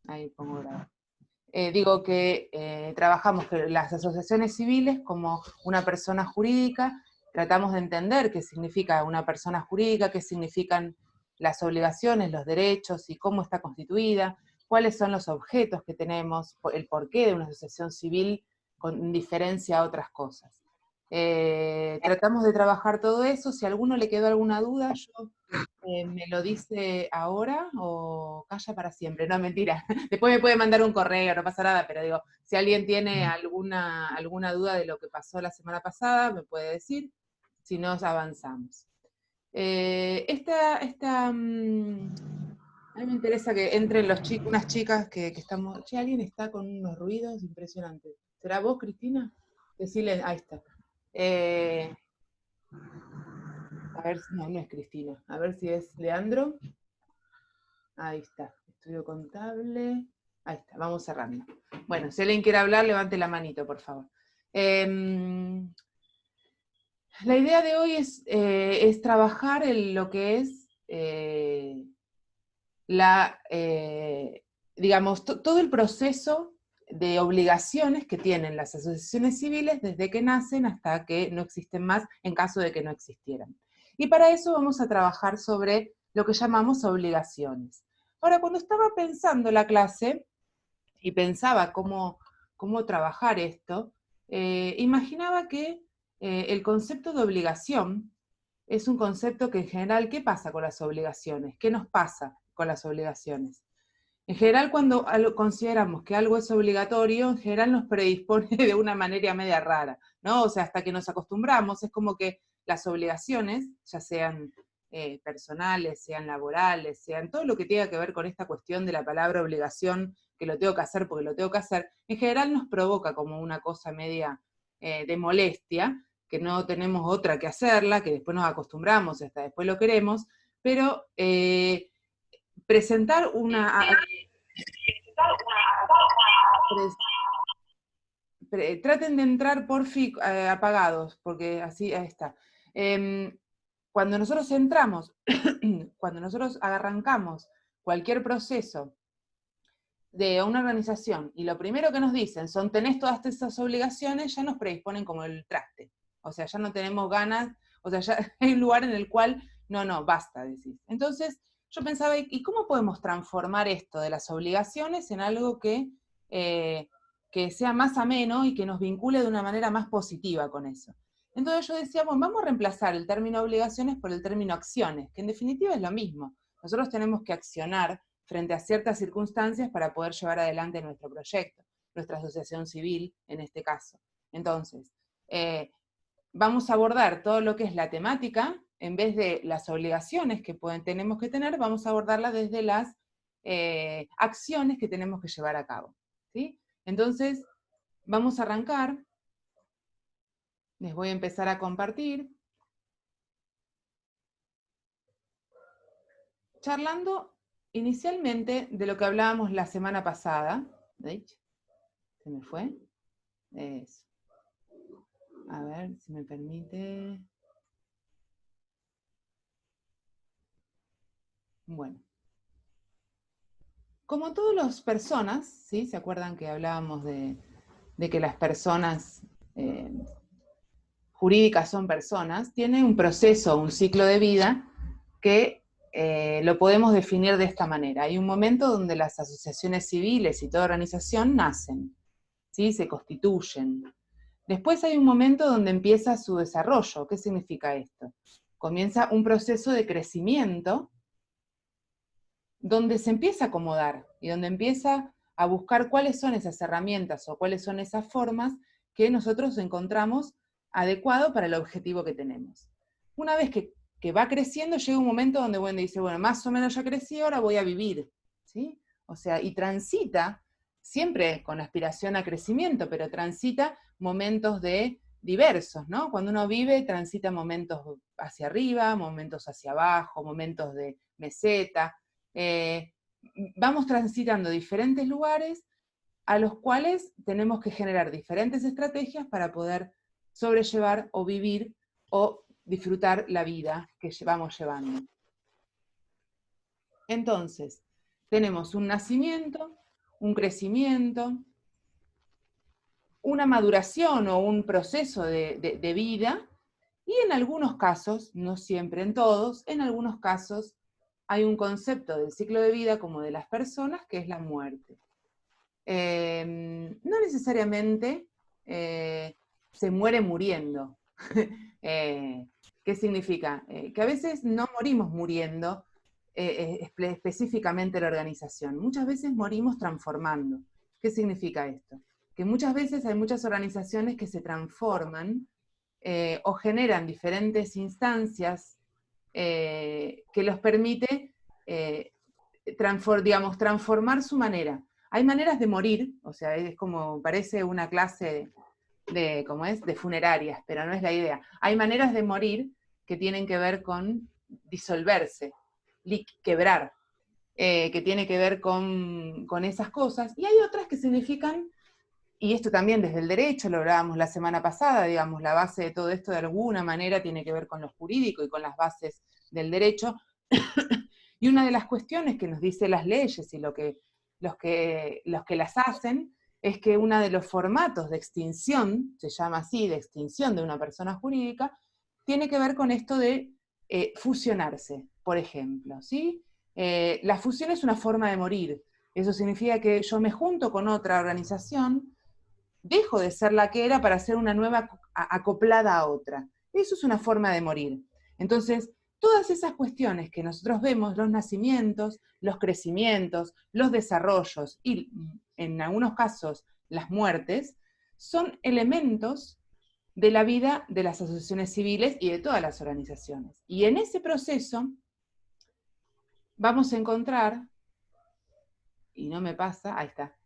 Ahí pongo grabado. Digo que trabajamos que las asociaciones civiles como una persona jurídica, tratamos de entender qué significa una persona jurídica, qué significan las obligaciones, los derechos y cómo está constituida, cuáles son los objetos que tenemos, el porqué de una asociación civil con diferencia a otras cosas. Tratamos de trabajar todo eso. Si a alguno le quedó alguna duda, yo me lo dice ahora o calla para siempre. No, mentira. Después me puede mandar un correo, no pasa nada, pero digo, si alguien tiene alguna duda de lo que pasó la semana pasada, me puede decir, si no, avanzamos. A mí me interesa que entren unas chicas que estamos... Che, alguien está con unos ruidos impresionantes. ¿Será vos, Cristina? Decirle, ahí está. A ver, no, no es Cristina. A ver si es Leandro. Ahí está. Estudio contable. Ahí está, vamos cerrando. Bueno, si alguien quiere hablar, levante la manito, por favor. La idea de hoy es trabajar en lo que es digamos, todo el proceso de obligaciones que tienen las asociaciones civiles desde que nacen hasta que no existen más, en caso de que no existieran. Y para eso vamos a trabajar sobre lo que llamamos obligaciones. Ahora, cuando estaba pensando la clase, y pensaba cómo trabajar esto, imaginaba que el concepto de obligación es un concepto que en general, ¿qué pasa con las obligaciones? ¿Qué nos pasa con las obligaciones? En general, cuando consideramos que algo es obligatorio, en general nos predispone de una manera media rara, ¿no? O sea, hasta que nos acostumbramos, es como que las obligaciones, ya sean personales, sean laborales, sean todo lo que tenga que ver con esta cuestión de la palabra obligación, que lo tengo que hacer porque lo tengo que hacer, en general nos provoca como una cosa media de molestia, que no tenemos otra que hacerla, que después nos acostumbramos, hasta después lo queremos, pero presentar traten de entrar apagados, porque así, ahí está. Cuando nosotros entramos, cuando nosotros arrancamos cualquier proceso de una organización, y lo primero que nos dicen son, tenés todas estas obligaciones, ya nos predisponen como el traste. O sea, ya no tenemos ganas, o sea, ya hay un lugar en el cual, no, basta, decís. Entonces, yo pensaba, ¿y cómo podemos transformar esto de las obligaciones en algo que sea más ameno y que nos vincule de una manera más positiva con eso? Entonces yo decía, bueno, vamos a reemplazar el término obligaciones por el término acciones, que en definitiva es lo mismo. Nosotros tenemos que accionar frente a ciertas circunstancias para poder llevar adelante nuestro proyecto, nuestra asociación civil en este caso. Entonces, vamos a abordar todo lo que es la temática, en vez de las obligaciones que tenemos que tener, vamos a abordarla desde las acciones que tenemos que llevar a cabo. ¿Sí? Entonces, vamos a arrancar. Les voy a empezar a compartir. Charlando inicialmente de lo que hablábamos la semana pasada. ¿Se me fue? Eso. A ver si me permite. Bueno. Como todas las personas, ¿sí? ¿Se acuerdan que hablábamos de que las personas jurídicas son personas? Tienen un proceso, un ciclo de vida que lo podemos definir de esta manera. Hay un momento donde las asociaciones civiles y toda organización nacen, ¿sí? Se constituyen. Después hay un momento donde empieza su desarrollo. ¿Qué significa esto? Comienza un proceso de crecimiento donde se empieza a acomodar y donde empieza a buscar cuáles son esas herramientas o cuáles son esas formas que nosotros encontramos adecuado para el objetivo que tenemos. Una vez que va creciendo, llega un momento donde bueno, dice, bueno, más o menos ya crecí, ahora voy a vivir, ¿sí? O sea, y transita, siempre con aspiración a crecimiento, pero transita momentos diversos, ¿no? Cuando uno vive, transita momentos hacia arriba, momentos hacia abajo, momentos de meseta, vamos transitando diferentes lugares a los cuales tenemos que generar diferentes estrategias para poder sobrellevar o vivir o disfrutar la vida que vamos llevando. Entonces, tenemos un nacimiento, un crecimiento, una maduración o un proceso de vida, y en algunos casos, no siempre en todos, en algunos casos hay un concepto del ciclo de vida como de las personas, que es la muerte. No necesariamente se muere muriendo. ¿Qué significa? Que a veces no morimos muriendo específicamente la organización. Muchas veces morimos transformando. ¿Qué significa esto? Que muchas veces hay muchas organizaciones que se transforman o generan diferentes instancias que los permite transformar su manera. Hay maneras de morir, o sea, es como, parece una clase de, ¿cómo es?, de funerarias, pero no es la idea. Hay maneras de morir que tienen que ver con disolverse, quebrar, que tiene que ver con esas cosas, y hay otras que significan, y esto también desde el derecho, lo hablábamos la semana pasada, digamos, la base de todo esto de alguna manera tiene que ver con lo jurídico y con las bases del derecho, y una de las cuestiones que nos dice las leyes y los que las hacen, es que uno de los formatos de extinción, se llama así, de extinción de una persona jurídica, tiene que ver con esto de fusionarse, por ejemplo, ¿sí? La fusión es una forma de morir. Eso significa que yo me junto con otra organización, dejo de ser la que era para ser una nueva acoplada a otra. Eso es una forma de morir. Entonces, todas esas cuestiones que nosotros vemos, los nacimientos, los crecimientos, los desarrollos y, en algunos casos, las muertes, son elementos de la vida de las asociaciones civiles y de todas las organizaciones. Y en ese proceso vamos a encontrar, y no me pasa, ahí está,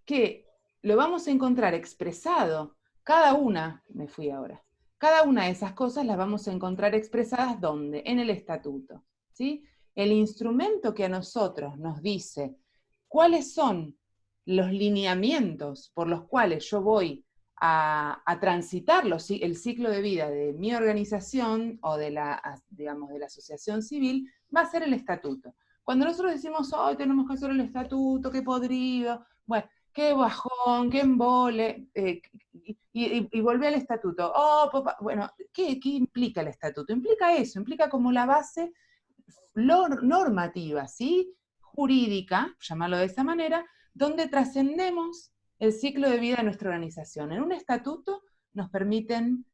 que lo vamos a encontrar expresado, cada una de esas cosas las vamos a encontrar expresadas, ¿dónde? En el estatuto, ¿sí? El instrumento que a nosotros nos dice cuáles son los lineamientos por los cuales yo voy a transitar el ciclo de vida de mi organización o de digamos, de la asociación civil, va a ser el estatuto. Cuando nosotros decimos, oh, tenemos que hacer el estatuto, qué podrido, bueno, qué bajón, qué embole, y volví al estatuto. Oh, papá. Bueno, ¿qué implica el estatuto? Implica eso, implica como la base normativa, ¿sí? Jurídica, llamarlo de esa manera, donde trascendemos el ciclo de vida de nuestra organización. En un estatuto nos permiten,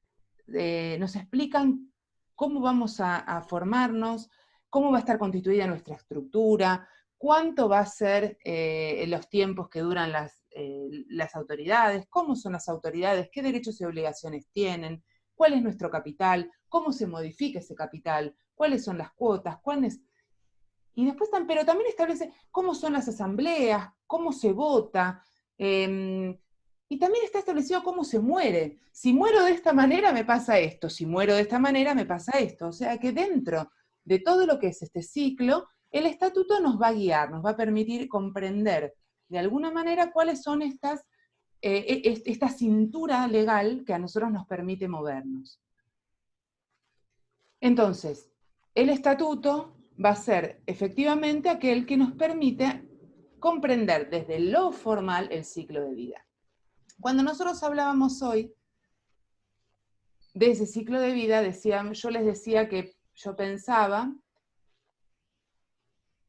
nos explican cómo vamos a formarnos, cómo va a estar constituida nuestra estructura, cuánto va a ser los tiempos que duran las autoridades, cómo son las autoridades, qué derechos y obligaciones tienen, cuál es nuestro capital, cómo se modifica ese capital, cuáles son las cuotas, cuáles... Y después, pero también establece cómo son las asambleas, cómo se vota, y también está establecido cómo se muere. Si muero de esta manera me pasa esto, si muero de esta manera me pasa esto. O sea que dentro de todo lo que es este ciclo, el estatuto nos va a guiar, nos va a permitir comprender de alguna manera cuáles son esta cintura legal que a nosotros nos permite movernos. Entonces, el estatuto va a ser efectivamente aquel que nos permite comprender desde lo formal el ciclo de vida. Cuando nosotros hablábamos hoy de ese ciclo de vida, yo les decía que yo pensaba,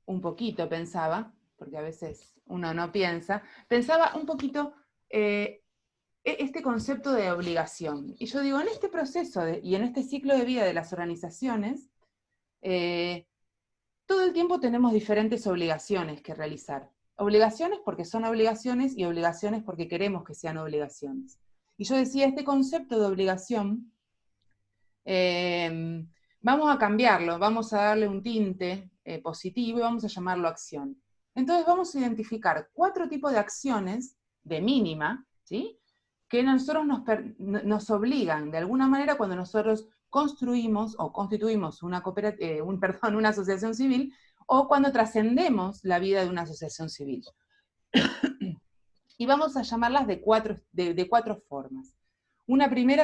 un poquito pensaba, porque a veces uno no piensa, pensaba un poquito este concepto de obligación. Y yo digo, en este proceso y en este ciclo de vida de las organizaciones, todo el tiempo tenemos diferentes obligaciones que realizar. Obligaciones porque son obligaciones y obligaciones porque queremos que sean obligaciones. Y yo decía, este concepto de obligación, vamos a cambiarlo, vamos a darle un tinte positivo y vamos a llamarlo acción. Entonces vamos a identificar 4 tipos de acciones de mínima, ¿sí?, que nosotros nos obligan de alguna manera cuando nosotros construimos o constituimos una asociación civil, o cuando trascendemos la vida de una asociación civil. Y vamos a llamarlas de cuatro formas. Un primer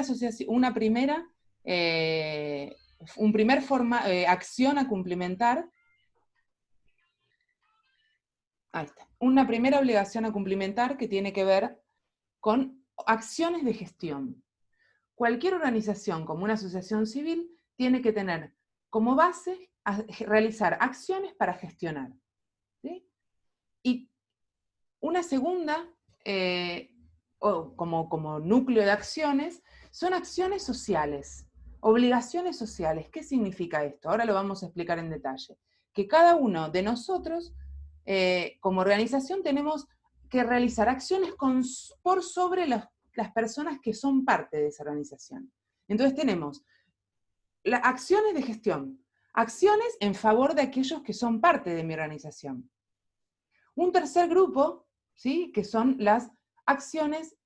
acción a cumplimentar. Ahí está. una primera obligación a cumplimentar que tiene que ver con acciones de gestión. Cualquier organización, como una asociación civil, tiene que tener como base realizar acciones para gestionar, ¿sí? Y una segunda, como núcleo de acciones, son acciones sociales, obligaciones sociales. ¿Qué significa esto? Ahora lo vamos a explicar en detalle. Que cada uno de nosotros, como organización, tenemos que realizar acciones por sobre las personas que son parte de esa organización. Entonces tenemos acciones de gestión, acciones en favor de aquellos que son parte de mi organización. Un tercer grupo, ¿sí?, que son las acciones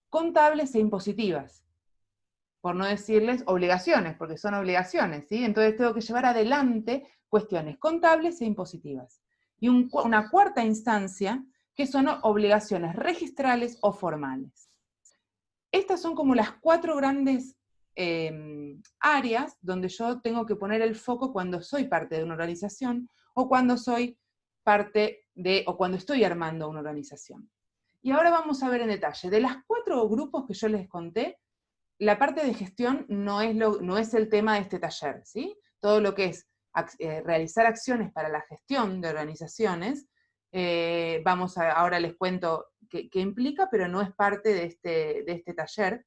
contables e impositivas, por no decirles obligaciones, porque son obligaciones, ¿sí? Entonces tengo que llevar adelante cuestiones contables e impositivas. Y una cuarta instancia, que son obligaciones registrales o formales. Estas son como las 4 grandes áreas donde yo tengo que poner el foco cuando soy parte de una organización o cuando soy parte de, o cuando estoy armando una organización. Y ahora vamos a ver en detalle. De las 4 grupos que yo les conté, la parte de gestión no es el tema de este taller, ¿sí? Todo lo que es realizar acciones para la gestión de organizaciones, ahora les cuento qué implica, pero no es parte de este taller.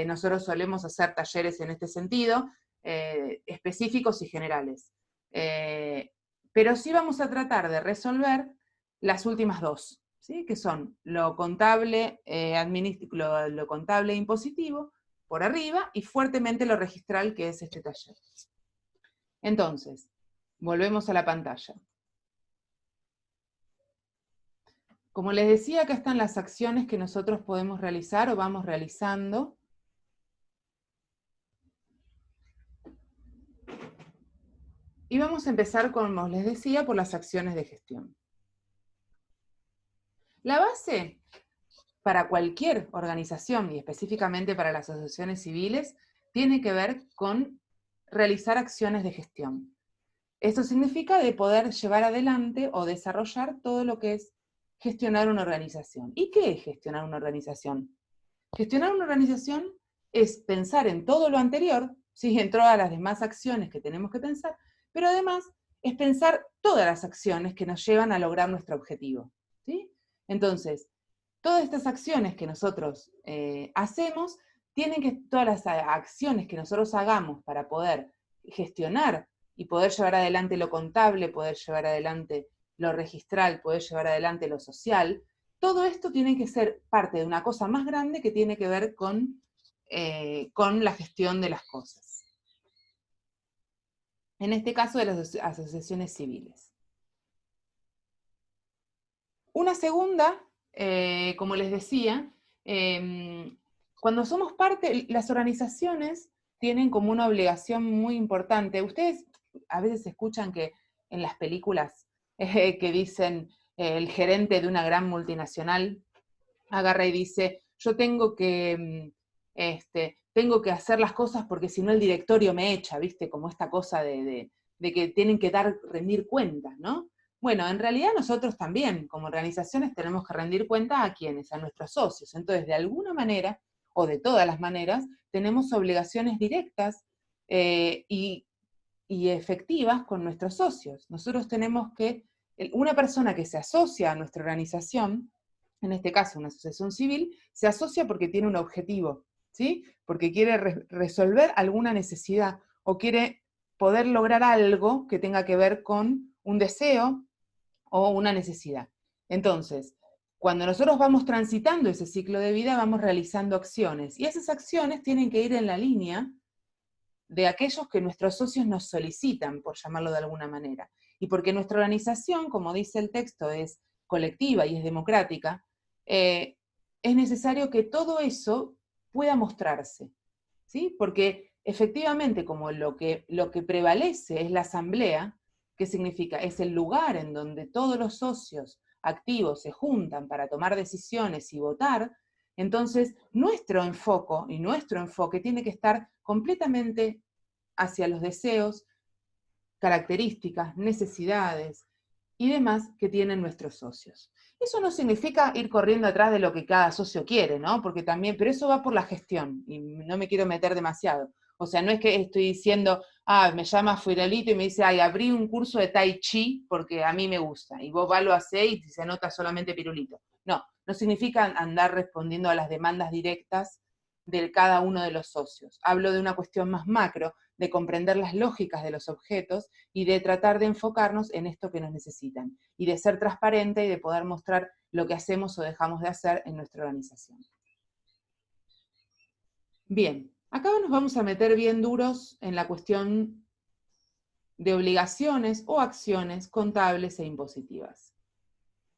Nosotros solemos hacer talleres en este sentido, específicos y generales. Pero sí vamos a tratar de resolver las últimas 2, ¿sí? Que son lo contable, lo contable e impositivo, por arriba, y fuertemente lo registral, que es este taller. Entonces, volvemos a la pantalla. Como les decía, acá están las acciones que nosotros podemos realizar o vamos realizando. Y vamos a empezar, como les decía, por las acciones de gestión. La base para cualquier organización, y específicamente para las asociaciones civiles, tiene que ver con realizar acciones de gestión. Esto significa de poder llevar adelante o desarrollar todo lo que es gestionar una organización. ¿Y qué es gestionar una organización? Gestionar una organización es pensar en todo lo anterior, ¿sí?, en todas las demás acciones que tenemos que pensar, pero además es pensar todas las acciones que nos llevan a lograr nuestro objetivo, ¿sí? Entonces, todas estas acciones que nosotros hacemos, todas las acciones que nosotros hagamos para poder gestionar y poder llevar adelante lo contable, poder llevar adelante lo registral, poder llevar adelante lo social, todo esto tiene que ser parte de una cosa más grande que tiene que ver con la gestión de las cosas. En este caso de las asociaciones civiles. Una segunda, como les decía, cuando somos parte, las organizaciones tienen como una obligación muy importante. Ustedes a veces escuchan que en las películas que dicen el gerente de una gran multinacional agarra y dice, yo tengo que hacer las cosas porque si no el directorio me echa, ¿viste? Como esta cosa de que tienen que rendir cuentas, ¿no? Bueno, en realidad nosotros también, como organizaciones, tenemos que rendir cuenta a quienes, a nuestros socios. Entonces, de alguna manera, o de todas las maneras, tenemos obligaciones directas y efectivas con nuestros socios. Nosotros tenemos que, una persona que se asocia a nuestra organización, en este caso una asociación civil, se asocia porque tiene un objetivo, ¿sí? Porque quiere resolver alguna necesidad o quiere poder lograr algo que tenga que ver con un deseo o una necesidad. Entonces, cuando nosotros vamos transitando ese ciclo de vida, vamos realizando acciones, y esas acciones tienen que ir en la línea de aquellos que nuestros socios nos solicitan, por llamarlo de alguna manera. Y porque nuestra organización, como dice el texto, es colectiva y es democrática, es necesario que todo eso pueda mostrarse, ¿sí? Porque efectivamente, como lo que prevalece es la asamblea, ¿qué significa? Es el lugar en donde todos los socios activos se juntan para tomar decisiones y votar. Entonces, nuestro enfoque tiene que estar completamente hacia los deseos, características, necesidades, y demás que tienen nuestros socios. Eso no significa ir corriendo atrás de lo que cada socio quiere, ¿no? Porque también, pero eso va por la gestión, y no me quiero meter demasiado. O sea, no es que estoy diciendo, me llama Fuirelito y me dice, abrí un curso de Tai Chi porque a mí me gusta, y vos lo hacés y se anota solamente Pirulito. No, no significa andar respondiendo a las demandas directas de cada uno de los socios. Hablo de una cuestión más macro, de comprender las lógicas de los objetos y de tratar de enfocarnos en esto que nos necesitan, y de ser transparente y de poder mostrar lo que hacemos o dejamos de hacer en nuestra organización. Bien, acá nos vamos a meter bien duros en la cuestión de obligaciones o acciones contables e impositivas.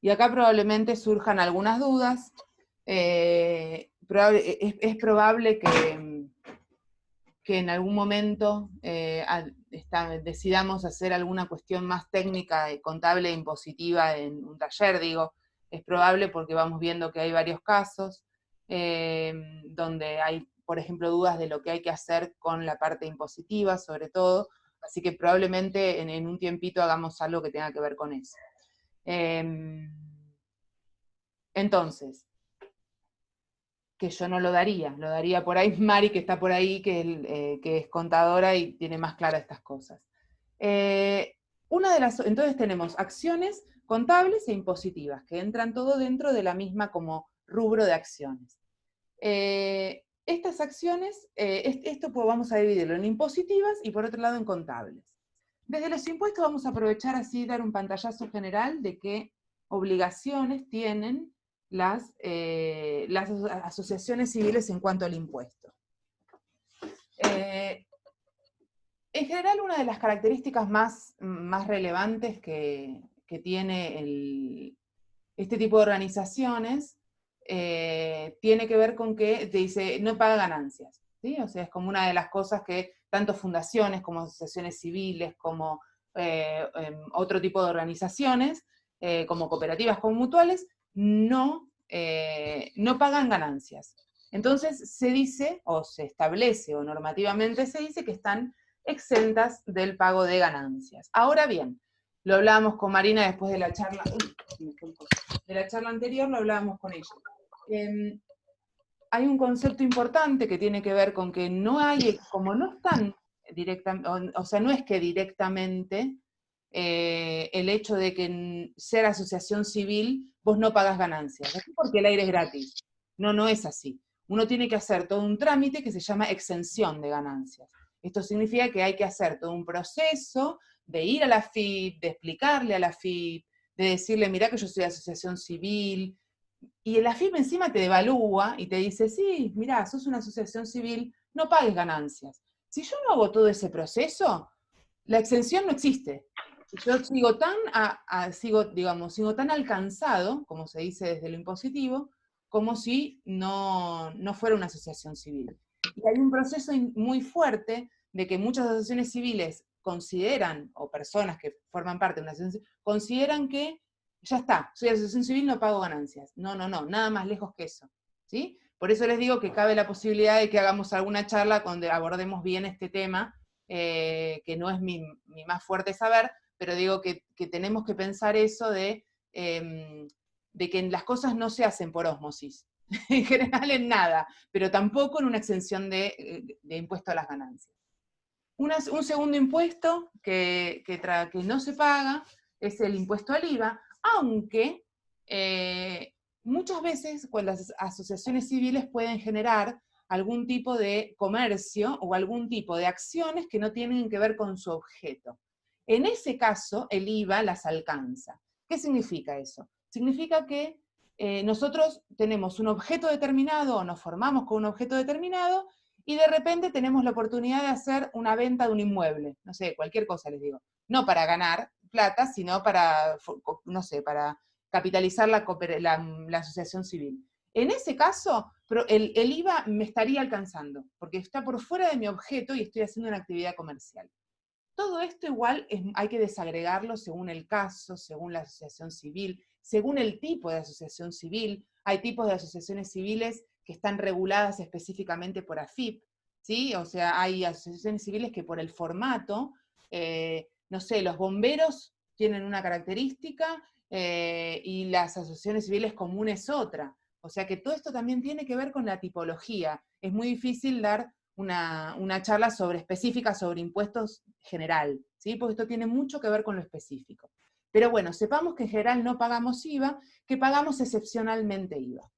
Y acá probablemente surjan algunas dudas. Es probable que en algún momento decidamos hacer alguna cuestión más técnica, contable e impositiva en un taller, digo. Es probable porque vamos viendo que hay varios casos donde hay, por ejemplo, dudas de lo que hay que hacer con la parte impositiva, sobre todo, así que probablemente en un tiempito hagamos algo que tenga que ver con eso. Entonces, que yo no lo daría por ahí Mari, que está por ahí, que es contadora y tiene más claras estas cosas. Entonces tenemos acciones contables e impositivas, que entran todo dentro de la misma como rubro de acciones. Estas acciones, esto pues vamos a dividirlo en impositivas y por otro lado en contables. Desde los impuestos vamos a aprovechar así, dar un pantallazo general de qué obligaciones tienen las asociaciones civiles en cuanto al impuesto. En general, una de las características más relevantes que tiene este tipo de organizaciones tiene que ver con que te dice, no paga ganancias, ¿sí? O sea, es como una de las cosas que tanto fundaciones como asociaciones civiles, como otro tipo de organizaciones, como cooperativas, como mutuales, no pagan ganancias. Entonces se dice, o se establece, o normativamente se dice que están exentas del pago de ganancias. Ahora bien, lo hablábamos con Marina después de la charla, anterior, lo hablábamos con ella. Hay un concepto importante que tiene que ver con que no hay, como no están directamente, o sea, no es que directamente el hecho de que en ser asociación civil vos no pagas ganancias, ¿sí? Porque el aire es gratis. No, no es así. Uno tiene que hacer todo un trámite que se llama exención de ganancias. Esto significa que hay que hacer todo un proceso de ir a la FIP, de explicarle a la FIP, de decirle, mirá que yo soy asociación civil, y la FIP encima te devalúa y te dice, sí, mirá, sos una asociación civil, no pagues ganancias. Si yo no hago todo ese proceso, la exención no existe. Yo sigo sigo tan alcanzado, como se dice desde lo impositivo, como si no fuera una asociación civil. Y hay un proceso muy fuerte de que muchas asociaciones civiles consideran, o personas que forman parte de una asociación civil, consideran que ya está, soy asociación civil, no pago ganancias. No, nada más lejos que eso. ¿Sí? Por eso les digo que cabe la posibilidad de que hagamos alguna charla donde abordemos bien este tema, que no es mi más fuerte saber, pero digo que tenemos que pensar eso de que las cosas no se hacen por ósmosis, en general en nada, pero tampoco en una exención de impuesto a las ganancias. Un segundo impuesto que no se paga es el impuesto al IVA, aunque muchas veces cuando las asociaciones civiles pueden generar algún tipo de comercio o algún tipo de acciones que no tienen que ver con su objeto. En ese caso, el IVA las alcanza. ¿Qué significa eso? Significa que nosotros tenemos un objeto determinado o nos formamos con un objeto determinado y de repente tenemos la oportunidad de hacer una venta de un inmueble, no sé, cualquier cosa les digo, no para ganar plata, sino para, no sé, para capitalizar la asociación civil. En ese caso, el IVA me estaría alcanzando, porque está por fuera de mi objeto y estoy haciendo una actividad comercial. Todo esto igual hay que desagregarlo según el caso, según la asociación civil, según el tipo de asociación civil. Hay tipos de asociaciones civiles que están reguladas específicamente por AFIP, ¿sí? O sea, hay asociaciones civiles que por el formato, no sé, los bomberos tienen una característica y las asociaciones civiles comunes otra. O sea que todo esto también tiene que ver con la tipología. Es muy difícil dar una charla específica sobre impuestos general, ¿sí? Porque esto tiene mucho que ver con lo específico. Pero bueno, sepamos que en general no pagamos IVA, que pagamos excepcionalmente IVA.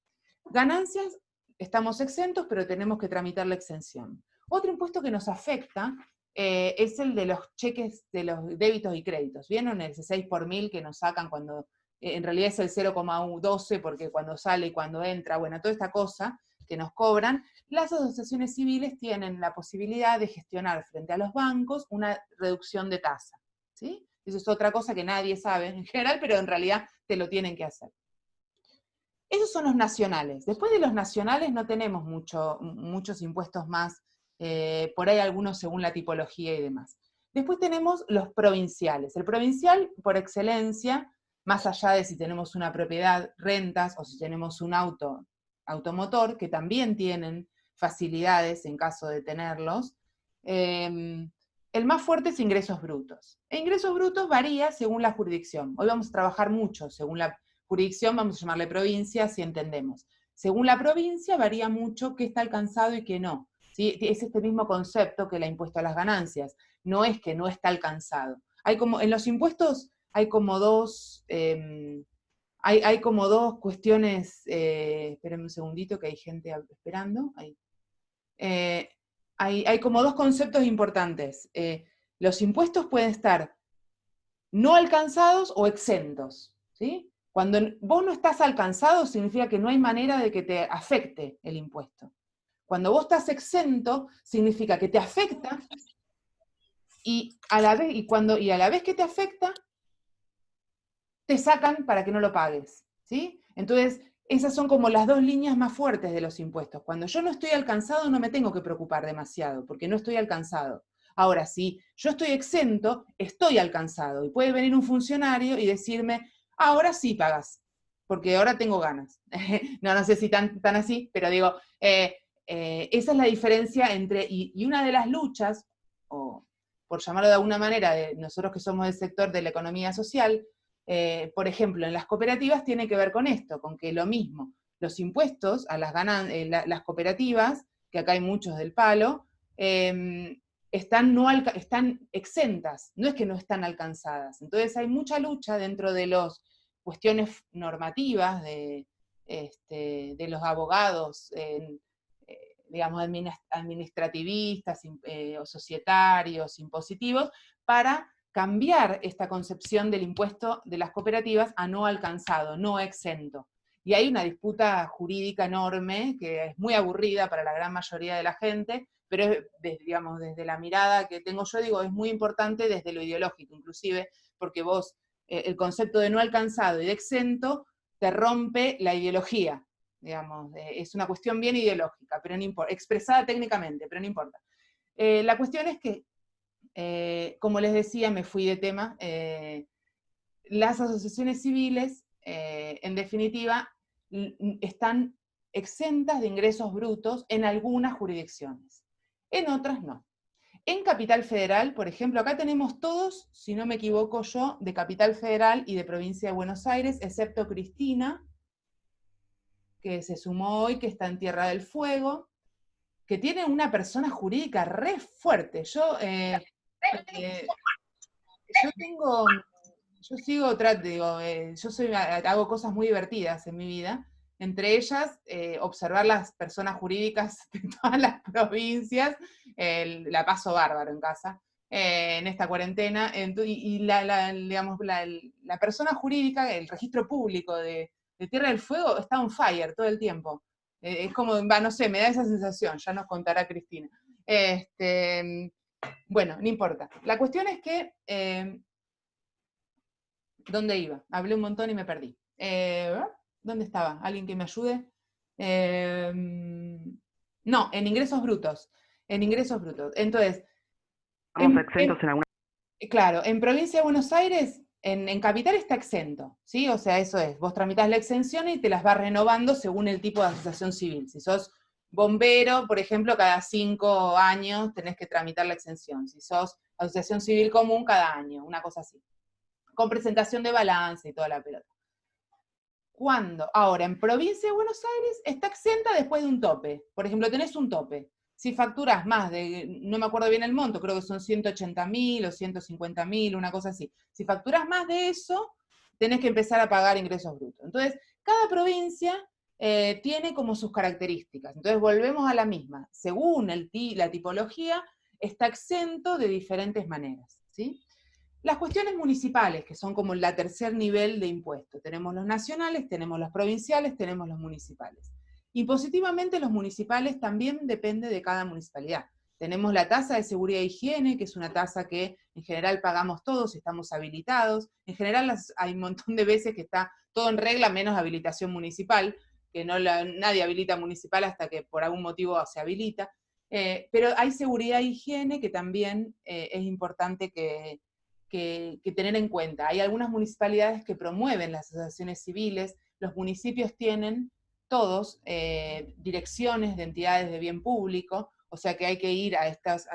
Ganancias, estamos exentos, pero tenemos que tramitar la exención. Otro impuesto que nos afecta es el de los cheques de los débitos y créditos. ¿Vieron el 6 por mil que nos sacan cuando, en realidad es el 0,12 porque cuando sale y cuando entra, bueno, toda esta cosa que nos cobran? Las asociaciones civiles tienen la posibilidad de gestionar frente a los bancos una reducción de tasa, ¿sí? Eso es otra cosa que nadie sabe en general, pero en realidad te lo tienen que hacer. Esos son los nacionales. Después de los nacionales no tenemos muchos impuestos más, por ahí algunos según la tipología y demás. Después tenemos los provinciales. El provincial, por excelencia, más allá de si tenemos una propiedad, rentas, o si tenemos un automotor, que también tienen facilidades en caso de tenerlos, el más fuerte es ingresos brutos. E ingresos brutos varía según la jurisdicción. Hoy vamos a trabajar mucho según la jurisdicción, vamos a llamarle provincia, si entendemos. Según la provincia varía mucho qué está alcanzado y qué no. ¿Sí? Es este mismo concepto que el impuesto a las ganancias. No es que no está alcanzado. En los impuestos hay como dos, hay como dos cuestiones, espérenme un segundito que hay gente esperando. Hay como dos conceptos importantes. Los impuestos pueden estar no alcanzados o exentos, ¿sí? Cuando vos no estás alcanzado, significa que no hay manera de que te afecte el impuesto. Cuando vos estás exento, significa que te afecta y a la vez que te afecta, te sacan para que no lo pagues, ¿sí? Entonces, esas son como las dos líneas más fuertes de los impuestos. Cuando yo no estoy alcanzado, no me tengo que preocupar demasiado, porque no estoy alcanzado. Ahora, si yo estoy exento, estoy alcanzado. Y puede venir un funcionario y decirme, ahora sí pagas, porque ahora tengo ganas. No sé si tan así, pero digo, esa es la diferencia entre, y una de las luchas, o por llamarlo de alguna manera, de nosotros que somos del sector de la economía social, por ejemplo, en las cooperativas tiene que ver con esto, con que lo mismo, los impuestos a las cooperativas, que acá hay muchos del palo, están exentas, no es que no están alcanzadas. Entonces hay mucha lucha dentro de las cuestiones normativas de los abogados, digamos, administrativistas o societarios, impositivos, para cambiar esta concepción del impuesto de las cooperativas a no alcanzado, no exento. Y hay una disputa jurídica enorme que es muy aburrida para la gran mayoría de la gente, pero digamos, desde la mirada que tengo yo, digo, es muy importante desde lo ideológico, inclusive, porque vos, el concepto de no alcanzado y de exento te rompe la ideología, digamos, es una cuestión bien ideológica, pero no importa, expresada técnicamente, pero no importa. La cuestión es que, como les decía, me fui de tema, las asociaciones civiles, en definitiva, están exentas de ingresos brutos en algunas jurisdicciones, en otras no. En Capital Federal, por ejemplo, acá tenemos todos, si no me equivoco yo, de Capital Federal y de Provincia de Buenos Aires, excepto Cristina, que se sumó hoy, que está en Tierra del Fuego, que tiene una persona jurídica re fuerte. Yo sigo, digo, hago cosas muy divertidas en mi vida, entre ellas observar las personas jurídicas de todas las provincias, la paso bárbaro en casa, en esta cuarentena, digamos, la persona jurídica, el registro público de Tierra del Fuego está on fire todo el tiempo. Es como, no sé, me da esa sensación, ya nos contará Cristina. Bueno, no importa. La cuestión es que, ¿dónde iba? Hablé un montón y me perdí. ¿Dónde estaba? ¿Alguien que me ayude? No, en ingresos brutos. En ingresos brutos. Entonces, Estamos exentos en alguna... Claro, en Provincia de Buenos Aires, en Capital está exento, ¿sí? O sea, eso es, vos tramitas la exención y te las vas renovando según el tipo de asociación civil. Si sos bombero, por ejemplo, cada 5 años tenés que tramitar la exención. Si sos asociación civil común, cada año, una cosa así. con presentación de balance y toda la pelota. Ahora, en Provincia de Buenos Aires está exenta después de un tope. Por ejemplo, tenés un tope. Si facturas más de, no me acuerdo bien el monto, creo que son 180.000 o 150.000, una cosa así. Si facturas más de eso, tenés que empezar a pagar ingresos brutos. Entonces, cada provincia tiene como sus características. Entonces, volvemos a la misma. Según la tipología, está exento de diferentes maneras, ¿sí? Las cuestiones municipales, que son como el tercer nivel de impuestos. Tenemos los nacionales, tenemos los provinciales, tenemos los municipales. Impositivamente los municipales también depende de cada municipalidad. Tenemos la tasa de seguridad e higiene, que es una tasa que en general pagamos todos, estamos habilitados. En general hay un montón de veces que está todo en regla, menos habilitación municipal, que nadie habilita municipal hasta que por algún motivo se habilita. Pero hay seguridad e higiene que también es importante que tener en cuenta. Hay algunas municipalidades que promueven las asociaciones civiles, los municipios tienen todos direcciones de entidades de bien público, o sea que hay que ir a estas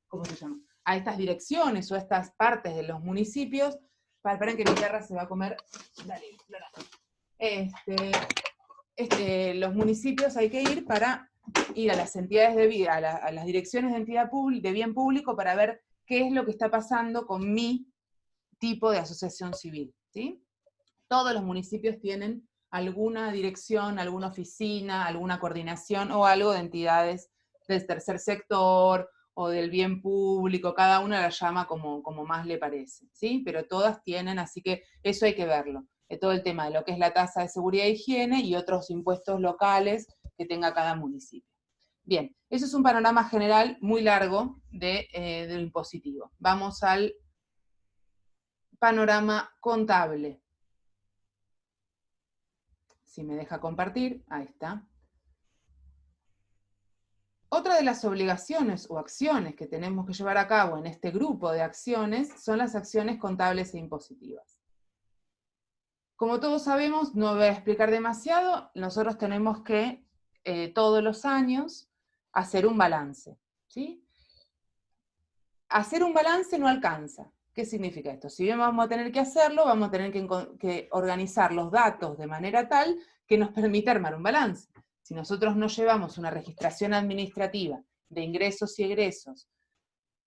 ¿cómo se llama? A estas direcciones o a estas partes de los municipios. Esperen que mi perra se va a comer. Dale, Lola. Los municipios hay que ir para ir a las entidades de vida, a las direcciones de entidad de bien público para ver qué es lo que está pasando con mi tipo de asociación civil, ¿sí? Todos los municipios tienen alguna dirección, alguna oficina, alguna coordinación o algo de entidades del tercer sector o del bien público, cada una la llama como más le parece, ¿sí? Pero todas tienen, así que eso hay que verlo. Todo el tema de lo que es la tasa de seguridad e higiene y otros impuestos locales que tenga cada municipio. Bien, eso es un panorama general muy largo de lo impositivo. Vamos al panorama contable. Si me deja compartir, ahí está. Otra de las obligaciones o acciones que tenemos que llevar a cabo en este grupo de acciones son las acciones contables e impositivas. Como todos sabemos, no voy a explicar demasiado, nosotros tenemos que todos los años hacer un balance, ¿sí? Hacer un balance no alcanza. ¿Qué significa esto? Si bien vamos a tener que hacerlo, vamos a tener que organizar los datos de manera tal que nos permita armar un balance. Si nosotros no llevamos una registración administrativa de ingresos y egresos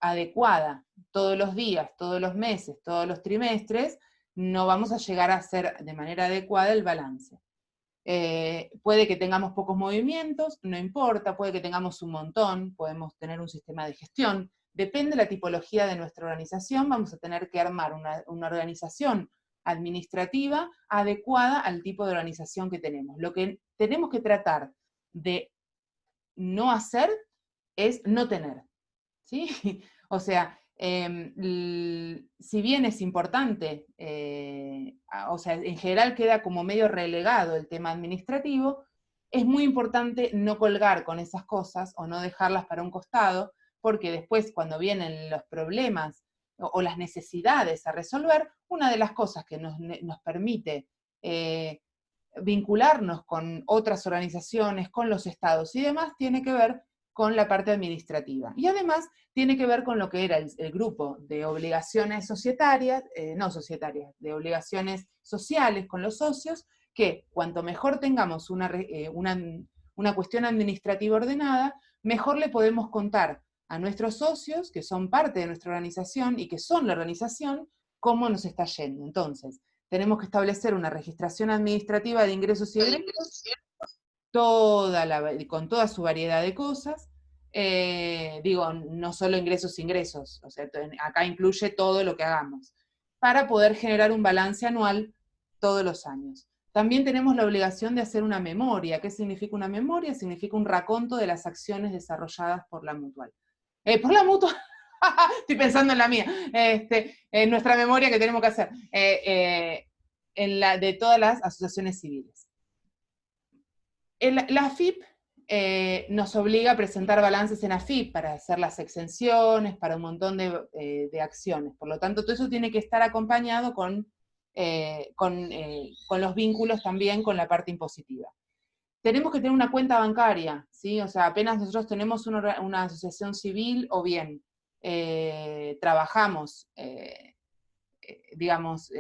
adecuada todos los días, todos los meses, todos los trimestres, no vamos a llegar a hacer de manera adecuada el balance. Puede que tengamos pocos movimientos, no importa, puede que tengamos un montón, podemos tener un sistema de gestión, depende de la tipología de nuestra organización, vamos a tener que armar una organización administrativa adecuada al tipo de organización que tenemos. Lo que tenemos que tratar de no hacer es no tener, ¿sí? O sea, si bien es importante, o sea, en general queda como medio relegado el tema administrativo, es muy importante no colgar con esas cosas o no dejarlas para un costado, porque después cuando vienen los problemas o las necesidades a resolver, una de las cosas que nos permite vincularnos con otras organizaciones, con los estados y demás, tiene que ver con la parte administrativa. Y además tiene que ver con lo que era el grupo de obligaciones societarias, no societarias, de obligaciones sociales con los socios, que cuanto mejor tengamos una cuestión administrativa ordenada, mejor le podemos contar a nuestros socios, que son parte de nuestra organización y que son la organización, cómo nos está yendo. Entonces, tenemos que establecer una registración administrativa de ingresos y egresos, con toda su variedad de cosas, digo, no solo ingresos, o sea, acá incluye todo lo que hagamos, para poder generar un balance anual todos los años. También tenemos la obligación de hacer una memoria. ¿Qué significa una memoria? Significa un raconto de las acciones desarrolladas por la mutual. Por la mutual, estoy pensando en la mía, en nuestra memoria que tenemos que hacer, en la de todas las asociaciones civiles. La AFIP nos obliga a presentar balances en AFIP para hacer las exenciones, para un montón de acciones. Por lo tanto, todo eso tiene que estar acompañado con los vínculos también con la parte impositiva. Tenemos que tener una cuenta bancaria, ¿sí? O sea, apenas nosotros tenemos una asociación civil o bien trabajamos digamos,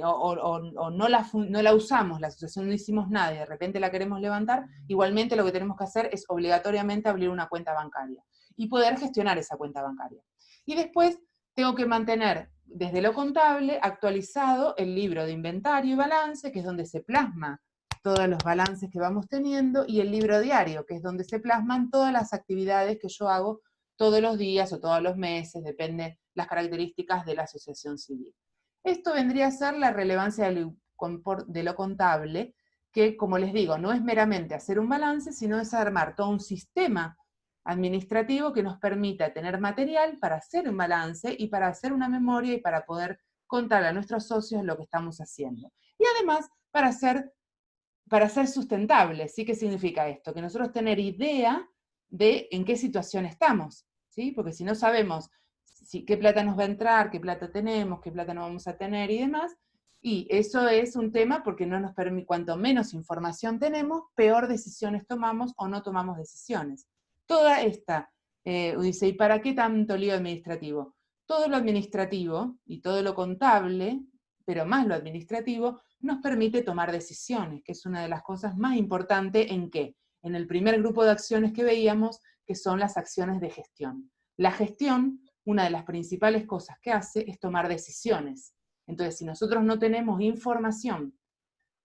o no la usamos, la asociación no hicimos nada y de repente la queremos levantar, igualmente lo que tenemos que hacer es obligatoriamente abrir una cuenta bancaria y poder gestionar esa cuenta bancaria. Y después tengo que mantener desde lo contable actualizado el libro de inventario y balance, que es donde se plasma todos los balances que vamos teniendo, y el libro diario, que es donde se plasman todas las actividades que yo hago todos los días o todos los meses, depende las características de la asociación civil. Esto vendría a ser la relevancia de lo contable, que, como les digo, no es meramente hacer un balance, sino es armar todo un sistema administrativo que nos permita tener material para hacer un balance y para hacer una memoria y para poder contar a nuestros socios lo que estamos haciendo. Y además, para ser sustentable. ¿Sí? ¿Qué significa esto? Que nosotros tener idea de en qué situación estamos, ¿sí? Porque si no sabemos qué plata nos va a entrar, qué plata tenemos, qué plata no vamos a tener y demás, y eso es un tema porque no nos permite, cuanto menos información tenemos, peor decisiones tomamos o no tomamos decisiones. Toda esta, dice, ¿y para qué tanto lío administrativo? Todo lo administrativo y todo lo contable, pero más lo administrativo, nos permite tomar decisiones, que es una de las cosas más importantes en qué, en el primer grupo de acciones que veíamos, que son las acciones de gestión. La gestión, una de las principales cosas que hace es tomar decisiones. Entonces, si nosotros no tenemos información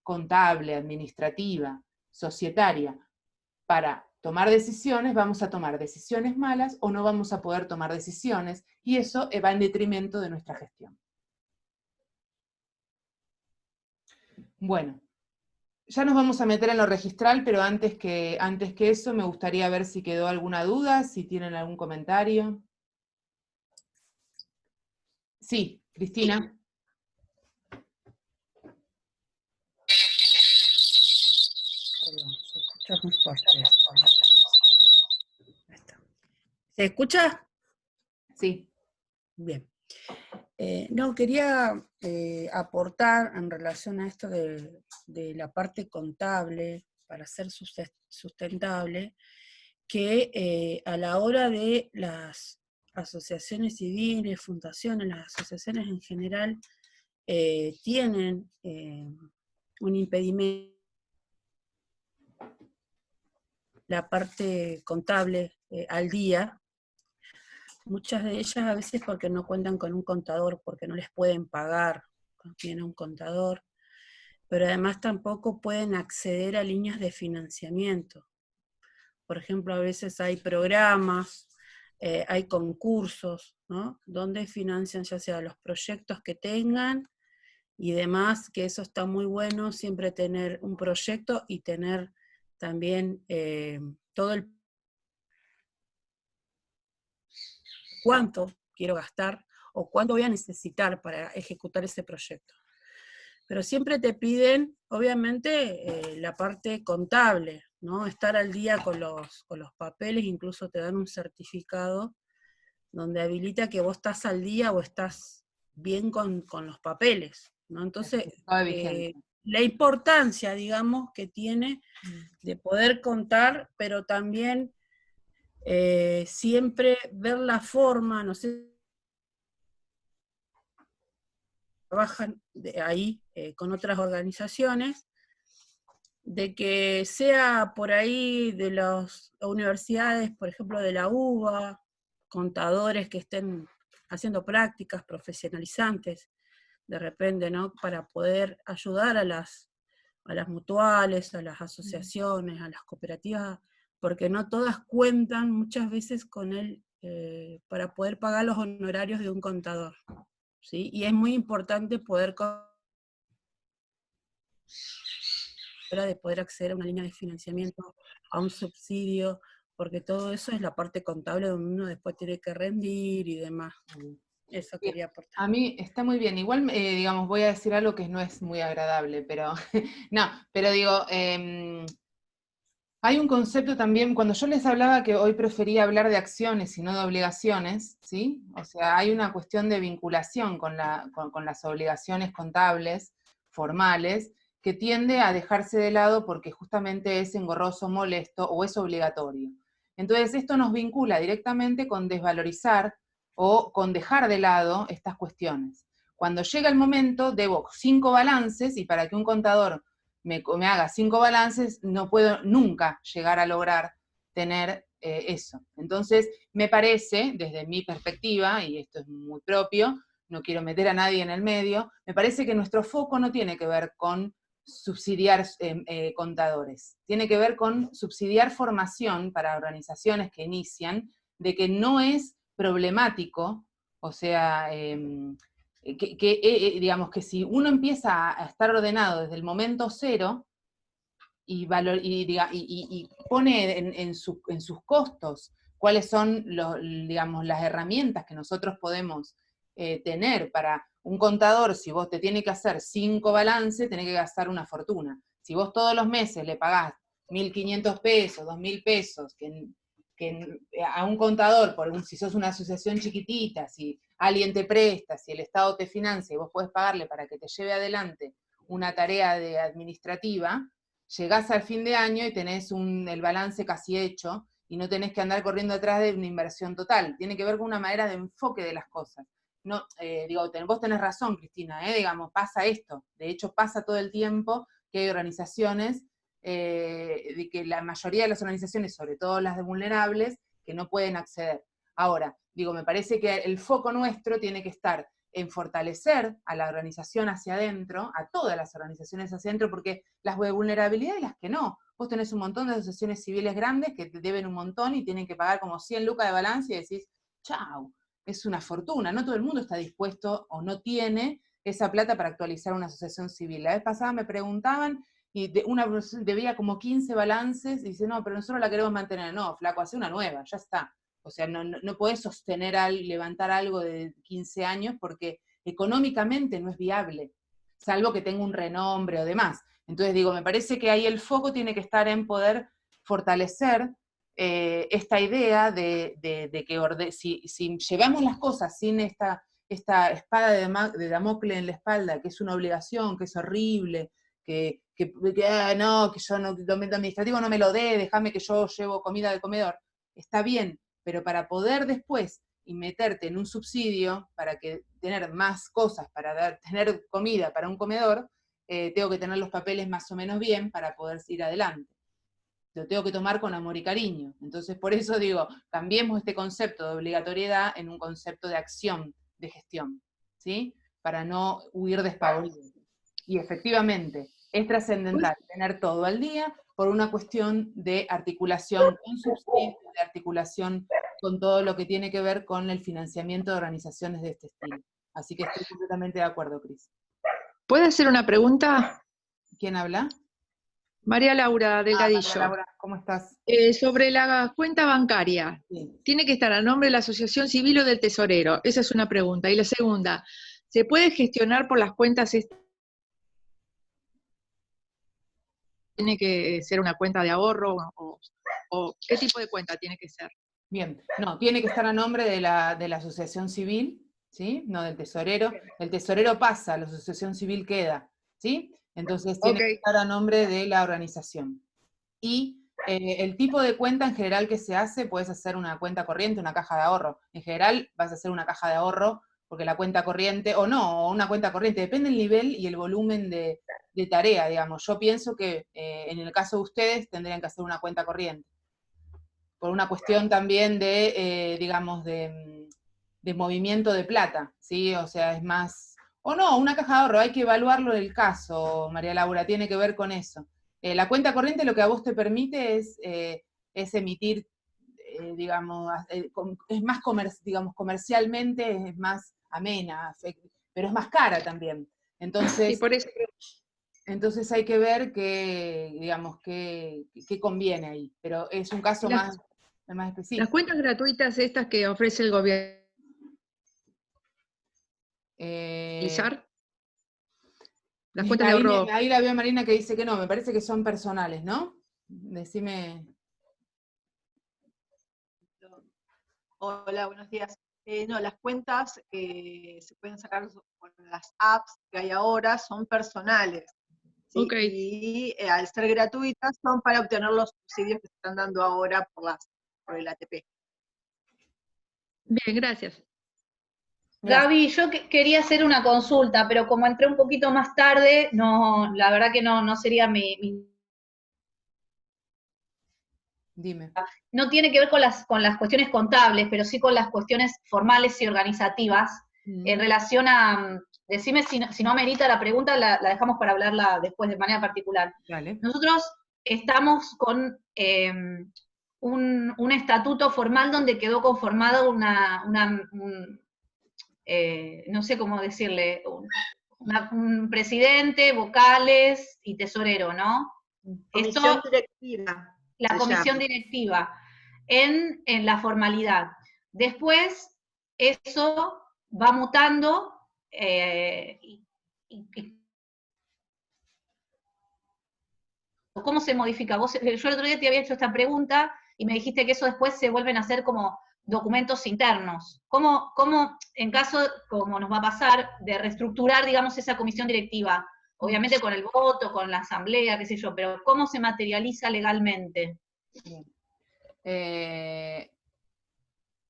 contable, administrativa, societaria, para tomar decisiones, vamos a tomar decisiones malas o no vamos a poder tomar decisiones, y eso va en detrimento de nuestra gestión. Bueno, ya nos vamos a meter en lo registral, pero antes que eso me gustaría ver si quedó alguna duda, si tienen algún comentario. Sí, Cristina. Perdón, se escucha muy fuerte. Ahí está. ¿Se escucha? Sí. Bien. No, quería aportar en relación a esto de la parte contable para ser sustentable, que a la hora de las asociaciones civiles, fundaciones, las asociaciones en general, tienen un impedimento, la parte contable al día. Muchas de ellas a veces porque no cuentan con un contador, porque no les pueden pagar cuando tienen un contador, pero además tampoco pueden acceder a líneas de financiamiento. Por ejemplo, a veces hay programas, hay concursos, ¿no? Donde financian ya sea los proyectos que tengan y demás, que eso está muy bueno, siempre tener un proyecto y tener también todo el cuánto quiero gastar o cuánto voy a necesitar para ejecutar ese proyecto. Pero siempre te piden, obviamente, la parte contable, ¿no? Estar al día con los papeles, incluso te dan un certificado donde habilita que vos estás al día o estás bien con los papeles, ¿no? Entonces, la importancia, digamos, que tiene de poder contar, pero también siempre ver la forma, no sé, trabajan ahí con otras organizaciones, de que sea por ahí de las universidades, por ejemplo de la UBA, contadores que estén haciendo prácticas profesionalizantes, de repente, ¿no? Para poder ayudar a las mutuales, a las asociaciones, a las cooperativas, porque no todas cuentan muchas veces con él para poder pagar los honorarios de un contador, ¿sí? Y es muy importante de poder acceder a una línea de financiamiento, a un subsidio, porque todo eso es la parte contable donde uno después tiene que rendir y demás. Eso Bien. quería aportar. A mí está muy bien. Igual, digamos, voy a decir algo que no es muy agradable, pero no, pero digo, hay un concepto también, cuando yo les hablaba que hoy prefería hablar de acciones y no de obligaciones, ¿sí? O sea, hay una cuestión de vinculación con las obligaciones contables, formales, que tiende a dejarse de lado porque justamente es engorroso, molesto o es obligatorio. Entonces, esto nos vincula directamente con desvalorizar o con dejar de lado estas cuestiones. cuando llega el momento, debo 5 balances, y para que un contador me haga 5 balances, no puedo nunca llegar a lograr tener eso. Entonces, me parece, desde mi perspectiva, y esto es muy propio, no quiero meter a nadie en el medio, me parece que nuestro foco no tiene que ver con subsidiar contadores, tiene que ver con subsidiar formación para organizaciones que inician, de que no es problemático, o sea, digamos que si uno empieza a estar ordenado desde el momento cero, y pone en sus costos cuáles son digamos, las herramientas que nosotros podemos tener para un contador. Si vos te tiene que hacer 5 balances, tenés que gastar una fortuna. Si vos todos los meses le pagás 1.500 pesos, 2.000 pesos, a un contador, si sos una asociación chiquitita, si alguien te presta, si el Estado te financia y vos podés pagarle para que te lleve adelante una tarea administrativa, llegás al fin de año y tenés el balance casi hecho y no tenés que andar corriendo atrás de una inversión total. Tiene que ver con una manera de enfoque de las cosas. No, vos tenés razón, Cristina, digamos, pasa esto. De hecho, pasa todo el tiempo que hay organizaciones, de que la mayoría de las organizaciones, sobre todo las de vulnerables, que no pueden acceder. Ahora, me parece que el foco nuestro tiene que estar en fortalecer a la organización hacia adentro, a todas las organizaciones hacia adentro, porque las de vulnerabilidad y las que no. Vos tenés un montón de asociaciones civiles grandes que te deben un montón y tienen que pagar como 100 lucas de balance y decís, chau, es una fortuna. No todo el mundo está dispuesto o no tiene esa plata para actualizar una asociación civil. La vez pasada me preguntaban, y una debía como 15 balances, y dice, no, pero nosotros la queremos mantener. No, flaco, hace una nueva, ya está. O sea, no podés sostener, levantar algo de 15 años porque económicamente no es viable, salvo que tenga un renombre o demás. Entonces me parece que ahí el foco tiene que estar en poder fortalecer esta idea de que si llevamos las cosas sin esta espada de Damocles en la espalda, que es una obligación, que es horrible, que no, que yo no, lo administrativo no me lo dé, déjame que yo llevo comida del comedor, está bien, pero para poder después y meterte en un subsidio para tener más cosas, para tener comida para un comedor, tengo que tener los papeles más o menos bien para poder ir adelante. Lo tengo que tomar con amor y cariño. Entonces, por eso cambiemos este concepto de obligatoriedad en un concepto de acción, de gestión, ¿sí? Para no huir despavoridos. Y efectivamente, es trascendental tener todo al día por una cuestión de articulación con subsidios, de articulación con todo lo que tiene que ver con el financiamiento de organizaciones de este estilo. Así que estoy completamente de acuerdo, Cris. ¿Puedo hacer una pregunta? ¿Quién habla? María Laura Delgadillo. María Laura, ¿cómo estás? Sobre la cuenta bancaria, Sí. ¿tiene que estar a nombre de la asociación civil o del tesorero? Esa es una pregunta. Y la segunda, ¿se puede gestionar por las cuentas estas? ¿Tiene que ser una cuenta de ahorro o qué tipo de cuenta tiene que ser? Bien, no, tiene que estar a nombre de la asociación civil, ¿sí? No del tesorero. El tesorero pasa, la asociación civil queda, ¿sí? Entonces tiene que estar a nombre de la organización. Y el tipo de cuenta en general que se hace, puedes hacer una cuenta corriente, una caja de ahorro. En general vas a hacer una caja de ahorro, porque la cuenta corriente, o no, o una cuenta corriente, depende del nivel y el volumen de tarea, digamos. Yo pienso que en el caso de ustedes tendrían que hacer una cuenta corriente. Por una cuestión también de, digamos, de movimiento de plata, ¿sí? O sea, es más, o no, una caja de ahorro, hay que evaluarlo en el caso, María Laura, tiene que ver con eso. La cuenta corriente lo que a vos te permite es emitir, digamos, es más digamos, comercialmente es más amena, pero es más cara también. Entonces, sí, por eso. Entonces hay que ver digamos, qué conviene ahí. Pero es un caso más específico. Las cuentas gratuitas estas que ofrece el gobierno. Las cuentas de ahorro. Ahí la veo a Marina que dice que no, me parece que son personales, ¿no? Decime. Hola, buenos días. No, las cuentas que se pueden sacar con las apps que hay ahora son personales. ¿sí? Okay. Y al ser gratuitas son para obtener los subsidios que se están dando ahora por el ATP. Bien, gracias. Gaby, yo quería hacer una consulta, pero como entré un poquito más tarde, no, la verdad que no sería mi. Dime. No tiene que ver con las cuestiones contables, pero sí con las cuestiones formales y organizativas, en relación a, decime si no amerita la pregunta, la dejamos para hablarla después de manera particular. Dale. Nosotros estamos con un estatuto formal donde quedó conformado no sé cómo decirle, un presidente, vocales y tesorero, ¿no? Comisión directiva. La comisión directiva, en la formalidad. Después, eso va mutando ¿cómo se modifica? Yo el otro día te había hecho esta pregunta y me dijiste que eso después se vuelven a hacer como documentos internos. ¿Cómo en caso, como nos va a pasar, de reestructurar, digamos, esa comisión directiva? Obviamente con el voto, con la asamblea, qué sé yo, pero ¿cómo se materializa legalmente? Bien.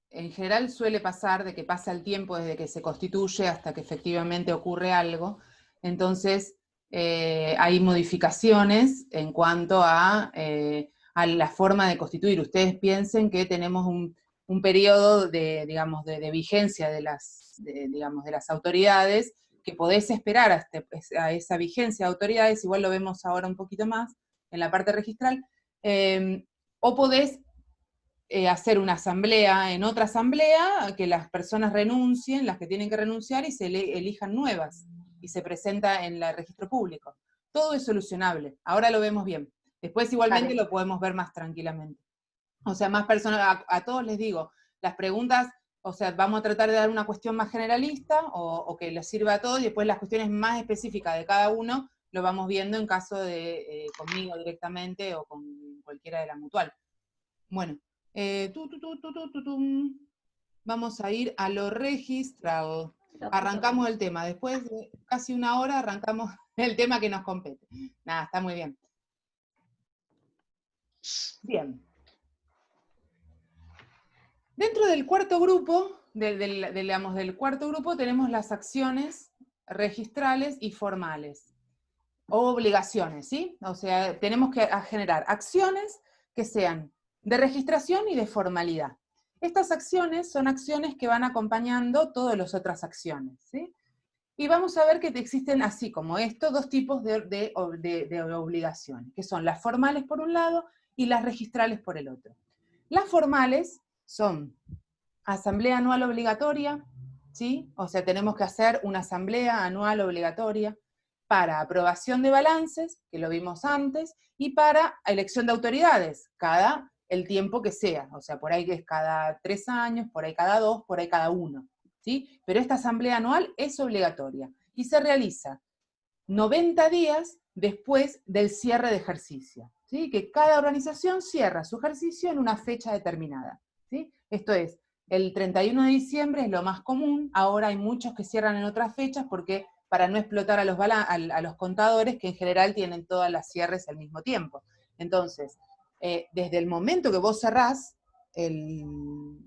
En general suele pasar de que pasa el tiempo desde que se constituye hasta que efectivamente ocurre algo, entonces hay modificaciones en cuanto a la forma de constituir. Ustedes piensen que tenemos un periodo de, digamos, de vigencia de las autoridades, que podés esperar a esa vigencia de autoridades, igual lo vemos ahora un poquito más en la parte registral, o podés hacer una asamblea en otra asamblea, que las personas renuncien, las que tienen que renunciar, y se elijan nuevas, y se presenta en el registro público. Todo es solucionable, ahora lo vemos bien. Después igualmente lo podemos ver más tranquilamente. O sea, más personas, a todos les digo, las preguntas, o sea, vamos a tratar de dar una cuestión más generalista, o que les sirva a todos, y después las cuestiones más específicas de cada uno, lo vamos viendo en caso de conmigo directamente, o con cualquiera de la mutual. Bueno, vamos a ir a lo registrado. Arrancamos el tema. Después de casi una hora arrancamos el tema que nos compete. Nada, está muy bien. Bien. Dentro del cuarto grupo, del cuarto grupo, tenemos las acciones registrales y formales. O obligaciones, ¿sí? O sea, tenemos que generar acciones que sean de registración y de formalidad. Estas acciones son acciones que van acompañando todas las otras acciones, ¿sí? Y vamos a ver que existen, así como esto, dos tipos de obligaciones, que son las formales por un lado y las registrales por el otro. Las formales son asamblea anual obligatoria, ¿sí? O sea, tenemos que hacer una asamblea anual obligatoria para aprobación de balances, que lo vimos antes, y para elección de autoridades, cada el tiempo que sea, o sea, por ahí es cada 3 años, por ahí cada 2, por ahí cada 1, ¿sí? Pero esta asamblea anual es obligatoria, y se realiza 90 días después del cierre de ejercicio, ¿sí? Que cada organización cierra su ejercicio en una fecha determinada, ¿sí? Esto es, el 31 de diciembre es lo más común, ahora hay muchos que cierran en otras fechas porque para no explotar a los contadores, que en general tienen todas las cierres al mismo tiempo. Entonces, desde el momento que vos cerrás el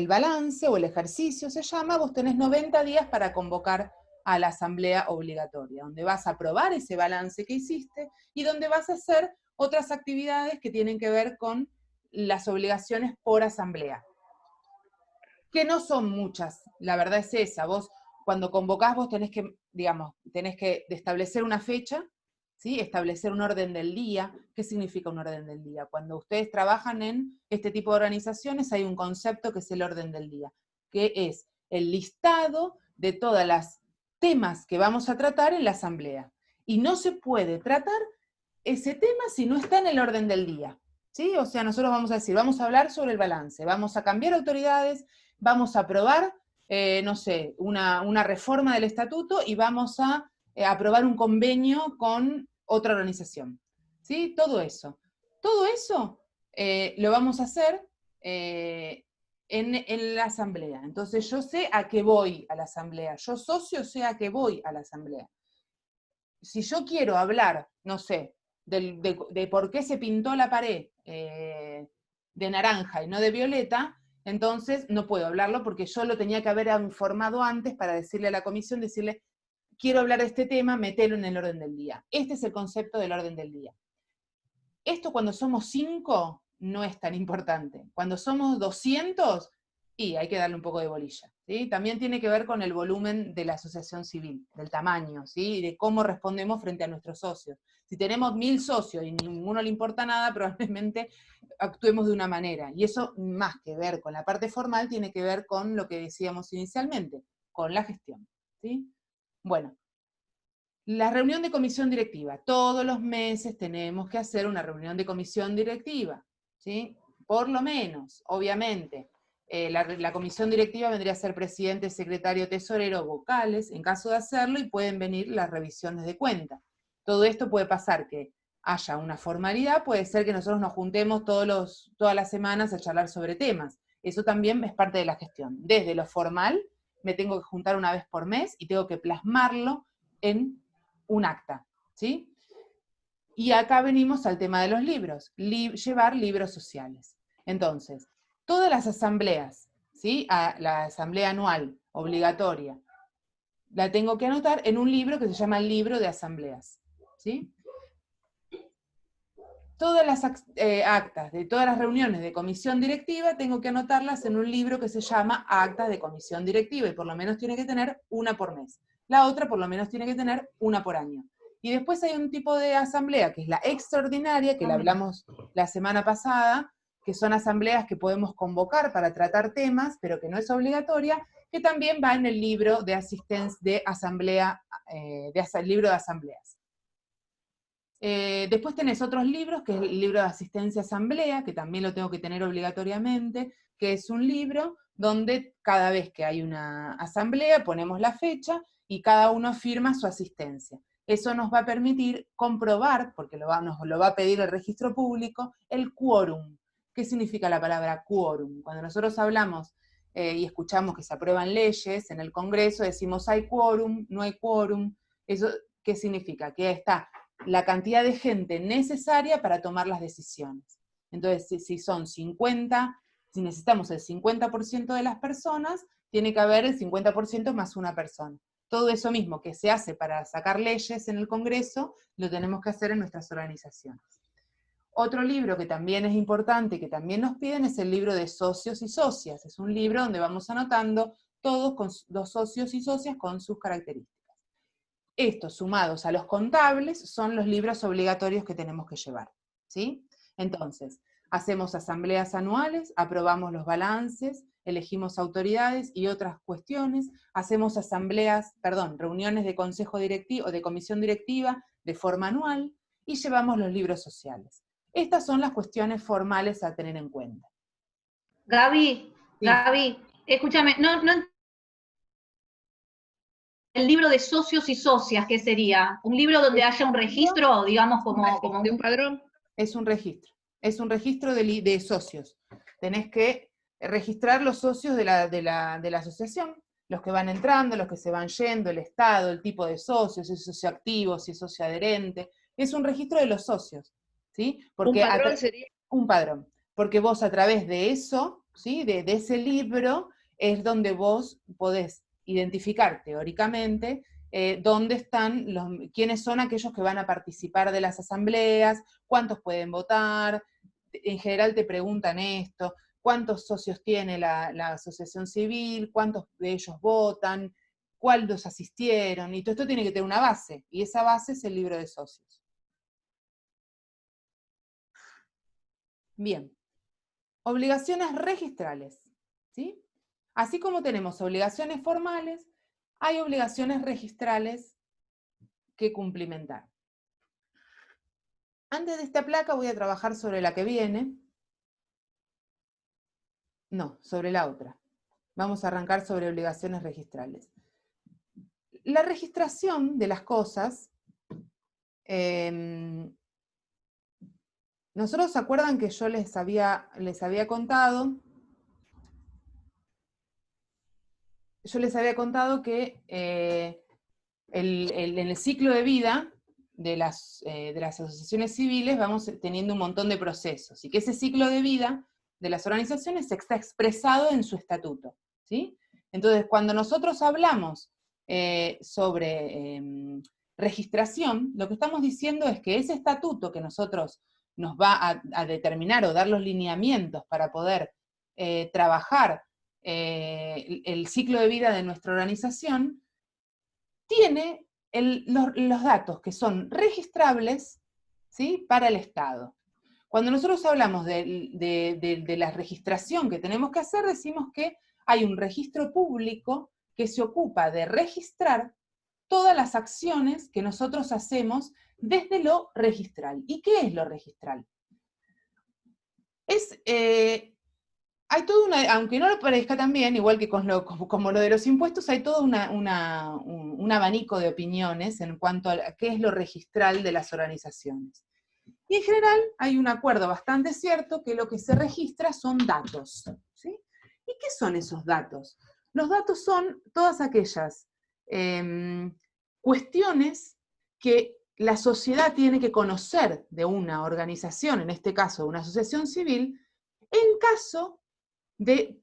balance o el ejercicio se llama, vos tenés 90 días para convocar a la asamblea obligatoria, donde vas a aprobar ese balance que hiciste y donde vas a hacer otras actividades que tienen que ver con las obligaciones por asamblea. Que no son muchas, la verdad es esa. Vos, cuando convocás, vos tenés que, digamos, tenés que establecer una fecha, ¿sí? Establecer un orden del día. ¿Qué significa un orden del día? Cuando ustedes trabajan en este tipo de organizaciones hay un concepto que es el orden del día, que es el listado de todas las temas que vamos a tratar en la asamblea. Y no se puede tratar ese tema si no está en el orden del día, ¿sí? O sea, nosotros vamos a decir, vamos a hablar sobre el balance, vamos a cambiar autoridades, vamos a aprobar, no sé, una reforma del estatuto y vamos a aprobar un convenio con otra organización, ¿sí? Todo eso. Todo eso lo vamos a hacer en la asamblea. Entonces yo sé a qué voy a la asamblea. Yo socio sé a qué voy a la asamblea. Si yo quiero hablar, no sé, de por qué se pintó la pared de naranja y no de violeta, entonces no puedo hablarlo porque yo lo tenía que haber informado antes para decirle a la comisión, decirle, quiero hablar de este tema, metelo en el orden del día. Este es el concepto del orden del día. Esto cuando somos 5 no es tan importante. Cuando somos 200, y hay que darle un poco de bolilla, ¿sí? También tiene que ver con el volumen de la asociación civil, del tamaño, ¿sí? Y de cómo respondemos frente a nuestros socios. Si tenemos 1000 socios y ninguno le importa nada, probablemente actuemos de una manera. Y eso, más que ver con la parte formal, tiene que ver con lo que decíamos inicialmente, con la gestión, ¿sí? Bueno, la reunión de comisión directiva. Todos los meses tenemos que hacer una reunión de comisión directiva, ¿sí? Por lo menos, obviamente. La comisión directiva vendría a ser presidente, secretario, tesorero, vocales, en caso de hacerlo, y pueden venir las revisiones de cuenta. Todo esto puede pasar que haya una formalidad, puede ser que nosotros nos juntemos todas las semanas a charlar sobre temas. Eso también es parte de la gestión. Desde lo formal, me tengo que juntar una vez por mes y tengo que plasmarlo en un acta, ¿sí? Y acá venimos al tema de los libros, llevar libros sociales. Entonces, todas las asambleas, ¿sí? La asamblea anual, obligatoria, la tengo que anotar en un libro que se llama el libro de asambleas, ¿sí? Todas las actas de todas las reuniones de comisión directiva tengo que anotarlas en un libro que se llama Actas de Comisión Directiva, y por lo menos tiene que tener una por mes. La otra por lo menos tiene que tener una por año. Y después hay un tipo de asamblea, que es la extraordinaria, que la hablamos la semana pasada, que son asambleas que podemos convocar para tratar temas, pero que no es obligatoria, que también va en el libro de asistencia de asamblea, libro de asambleas. Después tenés otros libros, que es el libro de asistencia a asamblea, que también lo tengo que tener obligatoriamente, que es un libro donde cada vez que hay una asamblea ponemos la fecha y cada uno firma su asistencia. Eso nos va a permitir comprobar, porque nos lo va a pedir el registro público, el quórum. ¿Qué significa la palabra quórum? Cuando nosotros hablamos y escuchamos que se aprueban leyes en el Congreso, decimos hay quórum, no hay quórum. ¿Eso qué significa? Que está la cantidad de gente necesaria para tomar las decisiones. Entonces, si son 50, si necesitamos el 50% de las personas, tiene que haber el 50% más una persona. Todo eso mismo que se hace para sacar leyes en el Congreso, lo tenemos que hacer en nuestras organizaciones. Otro libro que también es importante, que también nos piden, es el libro de socios y socias. Es un libro donde vamos anotando todos los socios y socias con sus características. Estos, sumados a los contables, son los libros obligatorios que tenemos que llevar, ¿sí? Entonces, hacemos asambleas anuales, aprobamos los balances, elegimos autoridades y otras cuestiones, hacemos reuniones de consejo directivo o de comisión directiva de forma anual, y llevamos los libros sociales. Estas son las cuestiones formales a tener en cuenta. Gaby, Sí. Gaby, escúchame, no el libro de socios y socias, ¿qué sería? ¿Un libro donde haya un registro, digamos, como ¿De un padrón? Es un registro de socios. Tenés que registrar los socios de la asociación, los que van entrando, los que se van yendo, el estado, el tipo de socios, si es socio activo, si es socio adherente. Es un registro de los socios, ¿sí? Porque ¿Un padrón sería? Un padrón. Porque vos a través de eso, ¿sí? de ese libro, es donde vos podés identificar teóricamente dónde están quiénes son aquellos que van a participar de las asambleas, cuántos pueden votar. En general te preguntan esto, cuántos socios tiene la asociación civil, cuántos de ellos votan, cuántos asistieron, y todo esto tiene que tener una base, y esa base es el libro de socios. Bien, obligaciones registrales, ¿sí? Así como tenemos obligaciones formales, hay obligaciones registrales que cumplimentar. Antes de esta placa voy a trabajar sobre la que viene. No, sobre la otra. Vamos a arrancar sobre obligaciones registrales. La registración de las cosas, nosotros se acuerdan que yo les había contado, que en el ciclo de vida de las asociaciones civiles vamos teniendo un montón de procesos, y que ese ciclo de vida de las organizaciones está expresado en su estatuto, ¿sí? Entonces, cuando nosotros hablamos sobre registración, lo que estamos diciendo es que ese estatuto que nosotros nos va a determinar o dar los lineamientos para poder trabajar el ciclo de vida de nuestra organización, tiene los datos que son registrables, ¿sí?, para el Estado. Cuando nosotros hablamos de la registración que tenemos que hacer, decimos que hay un registro público que se ocupa de registrar todas las acciones que nosotros hacemos desde lo registral. ¿Y qué es lo registral? Hay todo aunque no lo parezca también, igual que como lo de los impuestos, hay todo un abanico de opiniones en cuanto a qué es lo registral de las organizaciones. Y en general hay un acuerdo bastante cierto que lo que se registra son datos, ¿sí? ¿Y qué son esos datos? Los datos son todas aquellas cuestiones que la sociedad tiene que conocer de una organización, en este caso una asociación civil, en caso de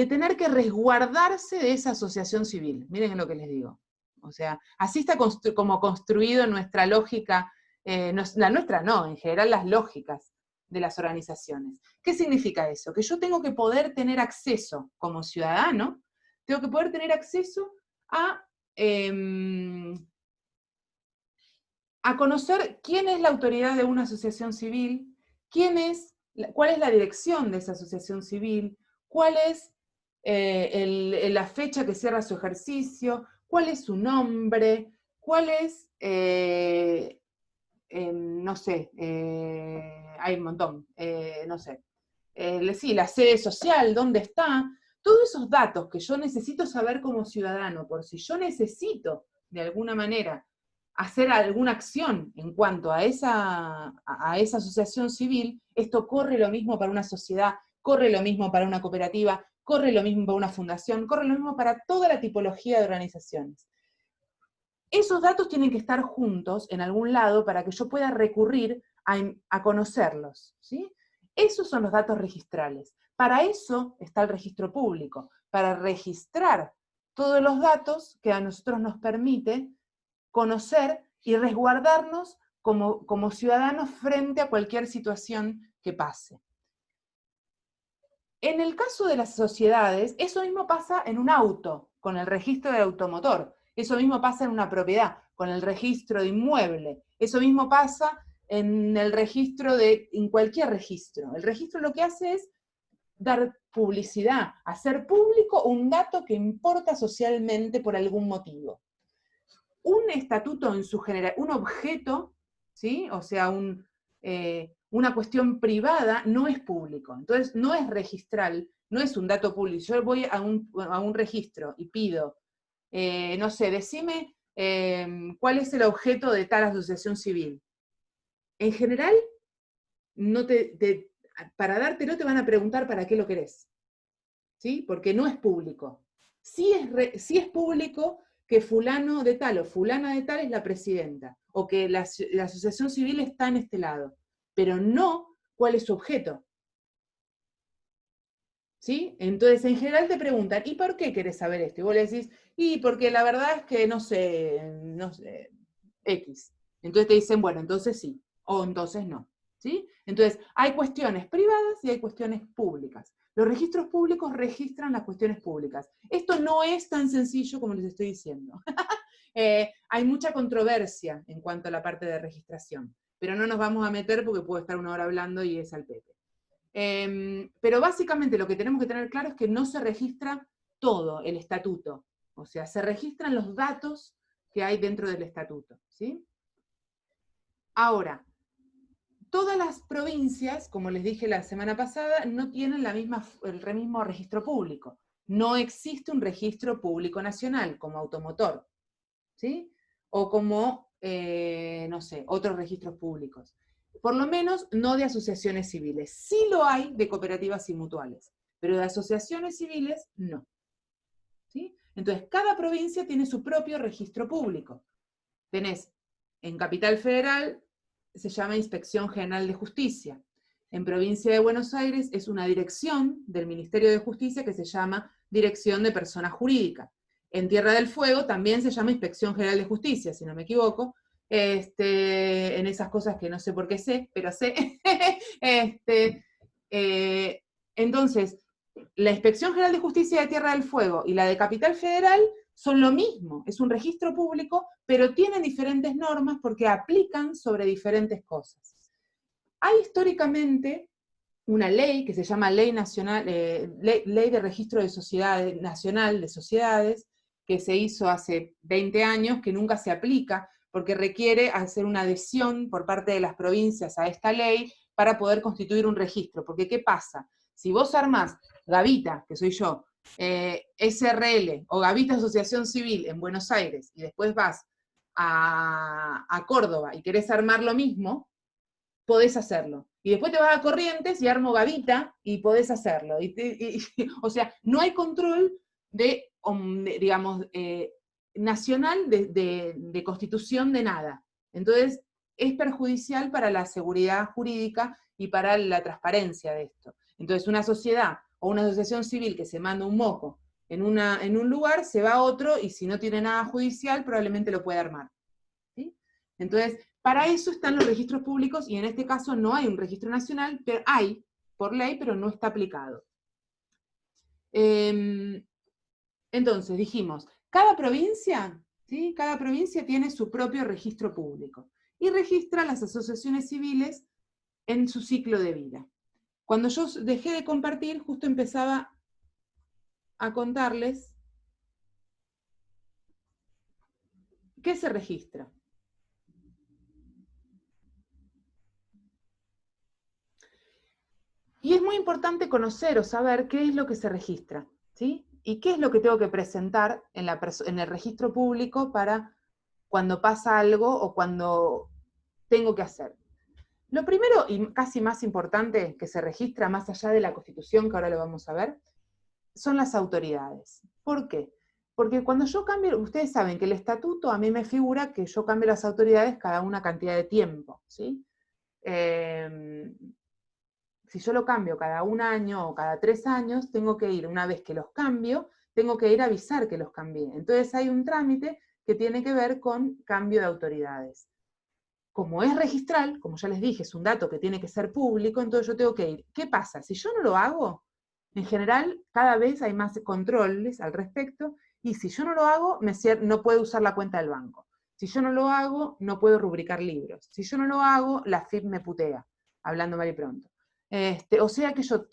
tener que resguardarse de esa asociación civil. Miren lo que les digo. O sea, así está como construido nuestra lógica, la nuestra no, en general las lógicas de las organizaciones. ¿Qué significa eso? Que yo tengo que poder tener acceso como ciudadano, tengo que poder tener acceso a conocer quién es la autoridad de una asociación civil, cuál es la dirección de esa asociación civil, cuál es la fecha que cierra su ejercicio, cuál es su nombre, cuál es, no sé, hay un montón, no sé, sí, la sede social, dónde está, todos esos datos que yo necesito saber como ciudadano, por si yo necesito, de alguna manera, hacer alguna acción en cuanto a esa asociación civil, esto corre lo mismo para una sociedad, corre lo mismo para una cooperativa, corre lo mismo para una fundación, corre lo mismo para toda la tipología de organizaciones. Esos datos tienen que estar juntos en algún lado para que yo pueda recurrir a conocerlos, ¿sí? Esos son los datos registrales. Para eso está el registro público, para registrar todos los datos que a nosotros nos permite conocer y resguardarnos como ciudadanos frente a cualquier situación que pase. En el caso de las sociedades, eso mismo pasa en un auto, con el registro de automotor. Eso mismo pasa en una propiedad, con el registro de inmueble. Eso mismo pasa en el registro en cualquier registro. El registro lo que hace es dar publicidad, hacer público un dato que importa socialmente por algún motivo. Un estatuto en su general, un objeto, ¿sí? O sea, una cuestión privada no es público, entonces no es registral, no es un dato público. Yo voy a un registro y pido, no sé, decime cuál es el objeto de tal asociación civil. En general, para dártelo te van a preguntar para qué lo querés, ¿sí? Porque no es público. Sí es público que fulano de tal o fulana de tal es la presidenta, o que la asociación civil está en este lado, pero no cuál es su objeto. ¿Sí? Entonces, en general te preguntan, ¿y por qué querés saber esto? Y vos le decís, y porque la verdad es que no sé, X. Entonces te dicen, bueno, entonces sí, o entonces no. ¿Sí? Entonces, hay cuestiones privadas y hay cuestiones públicas. Los registros públicos registran las cuestiones públicas. Esto no es tan sencillo como les estoy diciendo. Hay mucha controversia en cuanto a la parte de registración, pero no nos vamos a meter porque puedo estar una hora hablando y es al pepe. Pero básicamente lo que tenemos que tener claro es que no se registra todo el estatuto, o sea, se registran los datos que hay dentro del estatuto, ¿sí? Ahora, todas las provincias, como les dije la semana pasada, no tienen el mismo registro público. No existe un registro público nacional como automotor, ¿sí? O como, no sé, otros registros públicos. Por lo menos no de asociaciones civiles. Sí lo hay de cooperativas y mutuales, pero de asociaciones civiles no. ¿Sí? Entonces, cada provincia tiene su propio registro público. Tenés en Capital Federal, se llama Inspección General de Justicia. en Provincia de Buenos Aires es una dirección del Ministerio de Justicia que se llama Dirección de Persona Jurídica. En Tierra del Fuego también se llama Inspección General de Justicia, si no me equivoco, en esas cosas que no sé por qué sé, pero sé. Entonces, la Inspección General de Justicia de Tierra del Fuego y la de Capital Federal son lo mismo, es un registro público, pero tienen diferentes normas porque aplican sobre diferentes cosas. Hay históricamente una ley que se llama Ley Nacional, Ley de Registro de Sociedades, Nacional de Sociedades, que se hizo hace 20 años, que nunca se aplica, porque requiere hacer una adhesión por parte de las provincias a esta ley para poder constituir un registro. Porque ¿qué pasa? Si vos armás Gavita, que soy yo, SRL o Gavita Asociación Civil en Buenos Aires, y después vas a Córdoba y querés armar lo mismo, podés hacerlo. Y después te vas a Corrientes y armo Gavita y podés hacerlo. O sea, no hay control digamos, nacional de constitución de nada. Entonces, es perjudicial para la seguridad jurídica y para la transparencia de esto. Entonces, una sociedad o una asociación civil que se manda un moco en un lugar, se va a otro, y si no tiene nada judicial, probablemente lo puede armar. ¿Sí? Entonces, para eso están los registros públicos, y en este caso no hay un registro nacional, pero hay, por ley, pero no está aplicado. Entonces, dijimos, cada provincia, ¿sí? Cada provincia tiene su propio registro público, y registra las asociaciones civiles en su ciclo de vida. Cuando yo dejé de compartir, justo empezaba a contarles qué se registra. Y es muy importante conocer o saber qué es lo que se registra, ¿sí? Y qué es lo que tengo que presentar en el registro público para cuando pasa algo o cuando tengo que hacer. Lo primero y casi más importante que se registra, más allá de la Constitución, que ahora lo vamos a ver, son las autoridades. ¿Por qué? Porque cuando yo cambio, ustedes saben que el estatuto a mí me figura que yo cambio las autoridades cada una cantidad de tiempo, ¿sí? Si yo lo cambio cada un año o cada 3 años, tengo que ir, una vez que los cambio, tengo que ir a avisar que los cambié. Entonces hay un trámite que tiene que ver con cambio de autoridades. Como es registral, como ya les dije, es un dato que tiene que ser público, entonces yo tengo que ir. ¿Qué pasa? Si yo no lo hago, en general, cada vez hay más controles al respecto, y si yo no lo hago, no puedo usar la cuenta del banco. Si yo no lo hago, no puedo rubricar libros. Si yo no lo hago, la FIP me putea, hablando mal y pronto. O sea que yo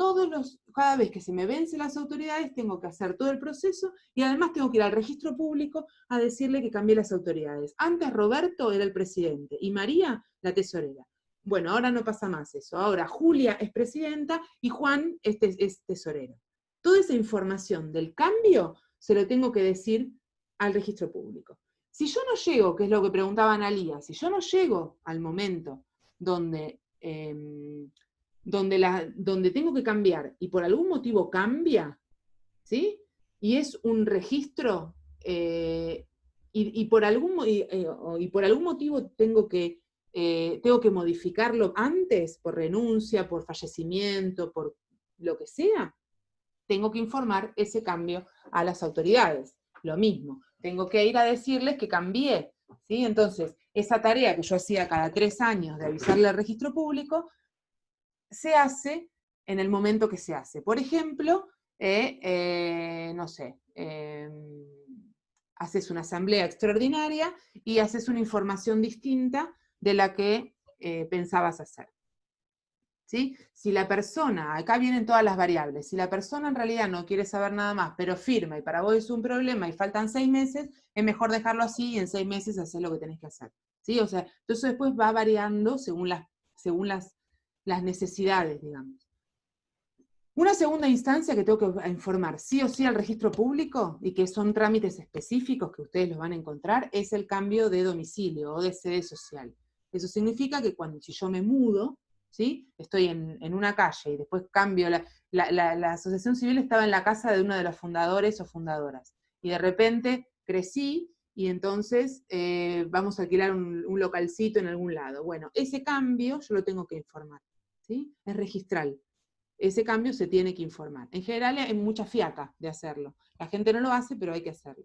cada vez que se me vencen las autoridades, tengo que hacer todo el proceso, y además tengo que ir al registro público a decirle que cambié las autoridades. Antes Roberto era el presidente y María la tesorera. Bueno, ahora no pasa más eso. Ahora Julia es presidenta y Juan es tesorero. Toda esa información del cambio se lo tengo que decir al registro público. Si yo no llego, que es lo que preguntaba Analía, si yo no llego al momento donde tengo que cambiar y por algún motivo cambia, ¿sí? Y es un registro, y por algún motivo tengo que modificarlo antes, por renuncia, por fallecimiento, por lo que sea, tengo que informar ese cambio a las autoridades. Lo mismo, tengo que ir a decirles que cambié, ¿sí? Entonces, esa tarea que yo hacía cada 3 años de avisarle al registro público, se hace en el momento que se hace. Por ejemplo, no sé, haces una asamblea extraordinaria y haces una información distinta de la que pensabas hacer. ¿Sí? Si la persona, acá vienen todas las variables, si la persona en realidad no quiere saber nada más, pero firma y para vos es un problema y faltan 6 meses, es mejor dejarlo así y en 6 meses hacer lo que tenés que hacer. ¿Sí? O sea, entonces después va variando según las necesidades, digamos. Una segunda instancia que tengo que informar sí o sí al registro público, y que son trámites específicos que ustedes los van a encontrar, es el cambio de domicilio o de sede social. Eso significa que si yo me mudo, ¿sí? Estoy en una calle y después cambio, la asociación civil estaba en la casa de uno de los fundadores o fundadoras, y de repente crecí, y entonces vamos a alquilar un localcito en algún lado. Bueno, ese cambio yo lo tengo que informar. ¿sí? Es registral. Ese cambio se tiene que informar. En general hay mucha fiaca de hacerlo. La gente no lo hace, pero hay que hacerlo.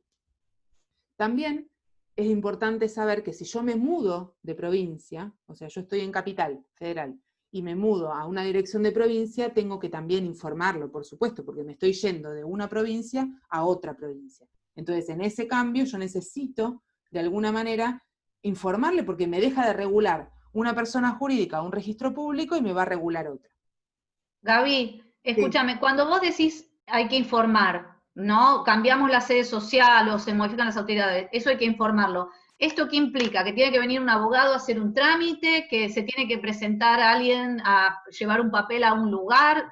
También es importante saber que si yo me mudo de provincia, o sea, yo estoy en Capital Federal, y me mudo a una dirección de provincia, tengo que también informarlo, por supuesto, porque me estoy yendo de una provincia a otra provincia. Entonces, en ese cambio yo necesito, de alguna manera, informarle, porque me deja de regular una persona jurídica, un registro público, y me va a regular otra. Gaby, escúchame, cuando vos decís hay que informar, ¿no? Cambiamos la sede social o se modifican las autoridades, eso hay que informarlo. ¿Esto qué implica? ¿Que tiene que venir un abogado a hacer un trámite? ¿Que se tiene que presentar a alguien a llevar un papel a un lugar?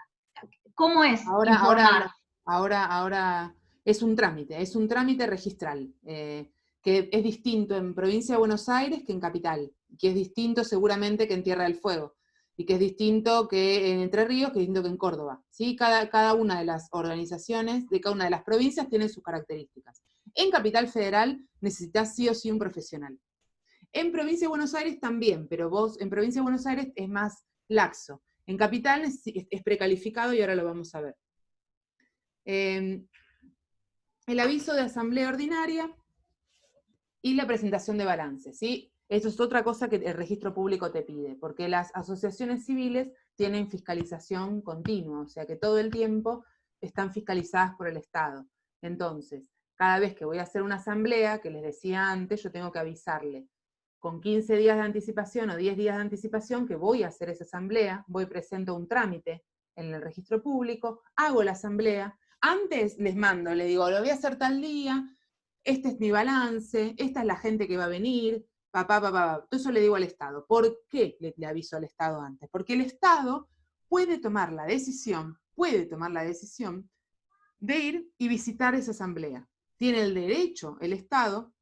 ¿Cómo es informar? Ahora es un trámite registral, que es distinto en Provincia de Buenos Aires que en Capital, que es distinto seguramente que en Tierra del Fuego, y que es distinto que en Entre Ríos, que es distinto que en Córdoba. ¿Sí? Cada una de las organizaciones, de cada una de las provincias, tiene sus características. En Capital Federal necesitas sí o sí un profesional. En Provincia de Buenos Aires también, pero vos en Provincia de Buenos Aires es más laxo. En Capital es precalificado y ahora lo vamos a ver. El aviso de asamblea ordinaria y la presentación de balance, ¿sí? Eso es otra cosa que el registro público te pide, porque las asociaciones civiles tienen fiscalización continua, o sea que todo el tiempo están fiscalizadas por el Estado. Entonces, cada vez que voy a hacer una asamblea, que les decía antes, yo tengo que avisarle con 15 días de anticipación o 10 días de anticipación que voy a hacer esa asamblea, presento un trámite en el registro público, hago la asamblea, antes les mando, le digo, lo voy a hacer tal día, este es mi balance, esta es la gente que va a venir, Todo eso le digo al Estado. ¿Por qué le aviso al Estado antes? Porque el Estado puede tomar la decisión de ir y visitar esa asamblea. Tiene el derecho, el Estado,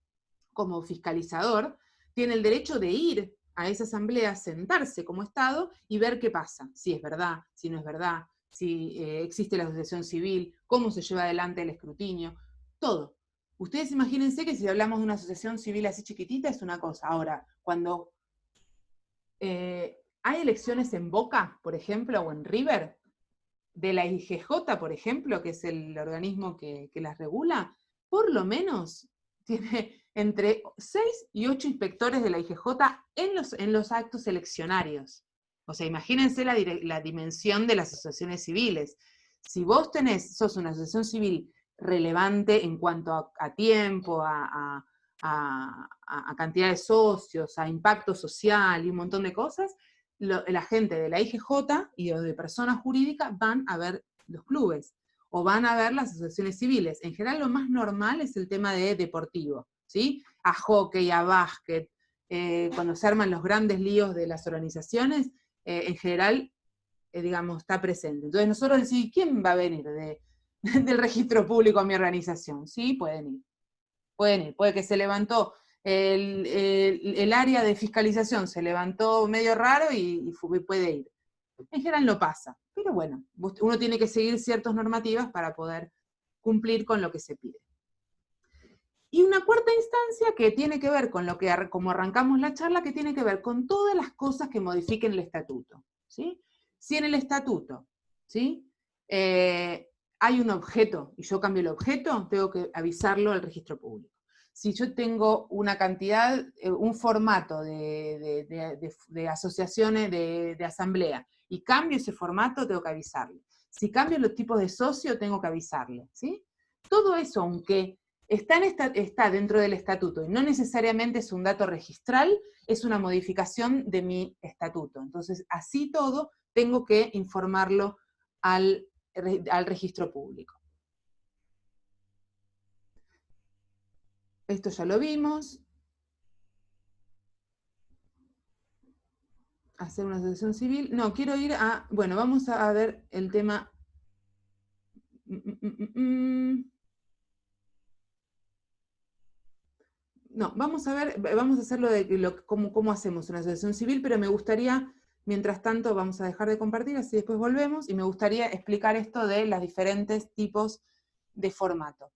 como fiscalizador, tiene el derecho de ir a esa asamblea, sentarse como Estado y ver qué pasa, si es verdad, si no es verdad, si existe la asociación civil, cómo se lleva adelante el escrutinio, todo. Ustedes imagínense que si hablamos de una asociación civil así chiquitita es una cosa. Ahora, cuando hay elecciones en Boca, por ejemplo, o en River, de la IGJ, por ejemplo, que es el organismo que las regula, por lo menos tiene entre 6 y 8 inspectores de la IGJ en los actos eleccionarios. O sea, imagínense la dimensión de las asociaciones civiles. Si vos sos una asociación civil relevante en cuanto a tiempo, a cantidad de socios, a impacto social y un montón de cosas, la gente de la IGJ y de personas jurídicas van a ver los clubes, o van a ver las asociaciones civiles. En general lo más normal es el tema de deportivo, ¿sí? A hockey, a básquet, cuando se arman los grandes líos de las organizaciones, en general, digamos, está presente. Entonces nosotros decimos, ¿quién va a venir del registro público a mi organización? Sí, pueden ir. Puede que se levantó el área de fiscalización, se levantó medio raro y puede ir. En general no pasa, pero bueno, uno tiene que seguir ciertas normativas para poder cumplir con lo que se pide. Y una cuarta instancia que tiene que ver con lo que, como arrancamos la charla, que tiene que ver con todas las cosas que modifiquen el estatuto, ¿sí? Si en el estatuto, ¿sí? Hay un objeto y yo cambio el objeto, tengo que avisarlo al registro público. Si yo tengo una cantidad, un formato de asociaciones, de asamblea, y cambio ese formato, tengo que avisarle. Si cambio los tipos de socio, tengo que avisarle, ¿sí? Todo eso, aunque está dentro del estatuto y no necesariamente es un dato registral, es una modificación de mi estatuto. Entonces, así todo, tengo que informarlo al registro público. Esto ya lo vimos. Hacer una asociación civil. No, quiero ir a... Bueno, vamos a ver el tema... No, vamos a ver, vamos a hacerlo de cómo hacemos una asociación civil, pero me gustaría, mientras tanto, vamos a dejar de compartir, así después volvemos, y me gustaría explicar esto de los diferentes tipos de formato.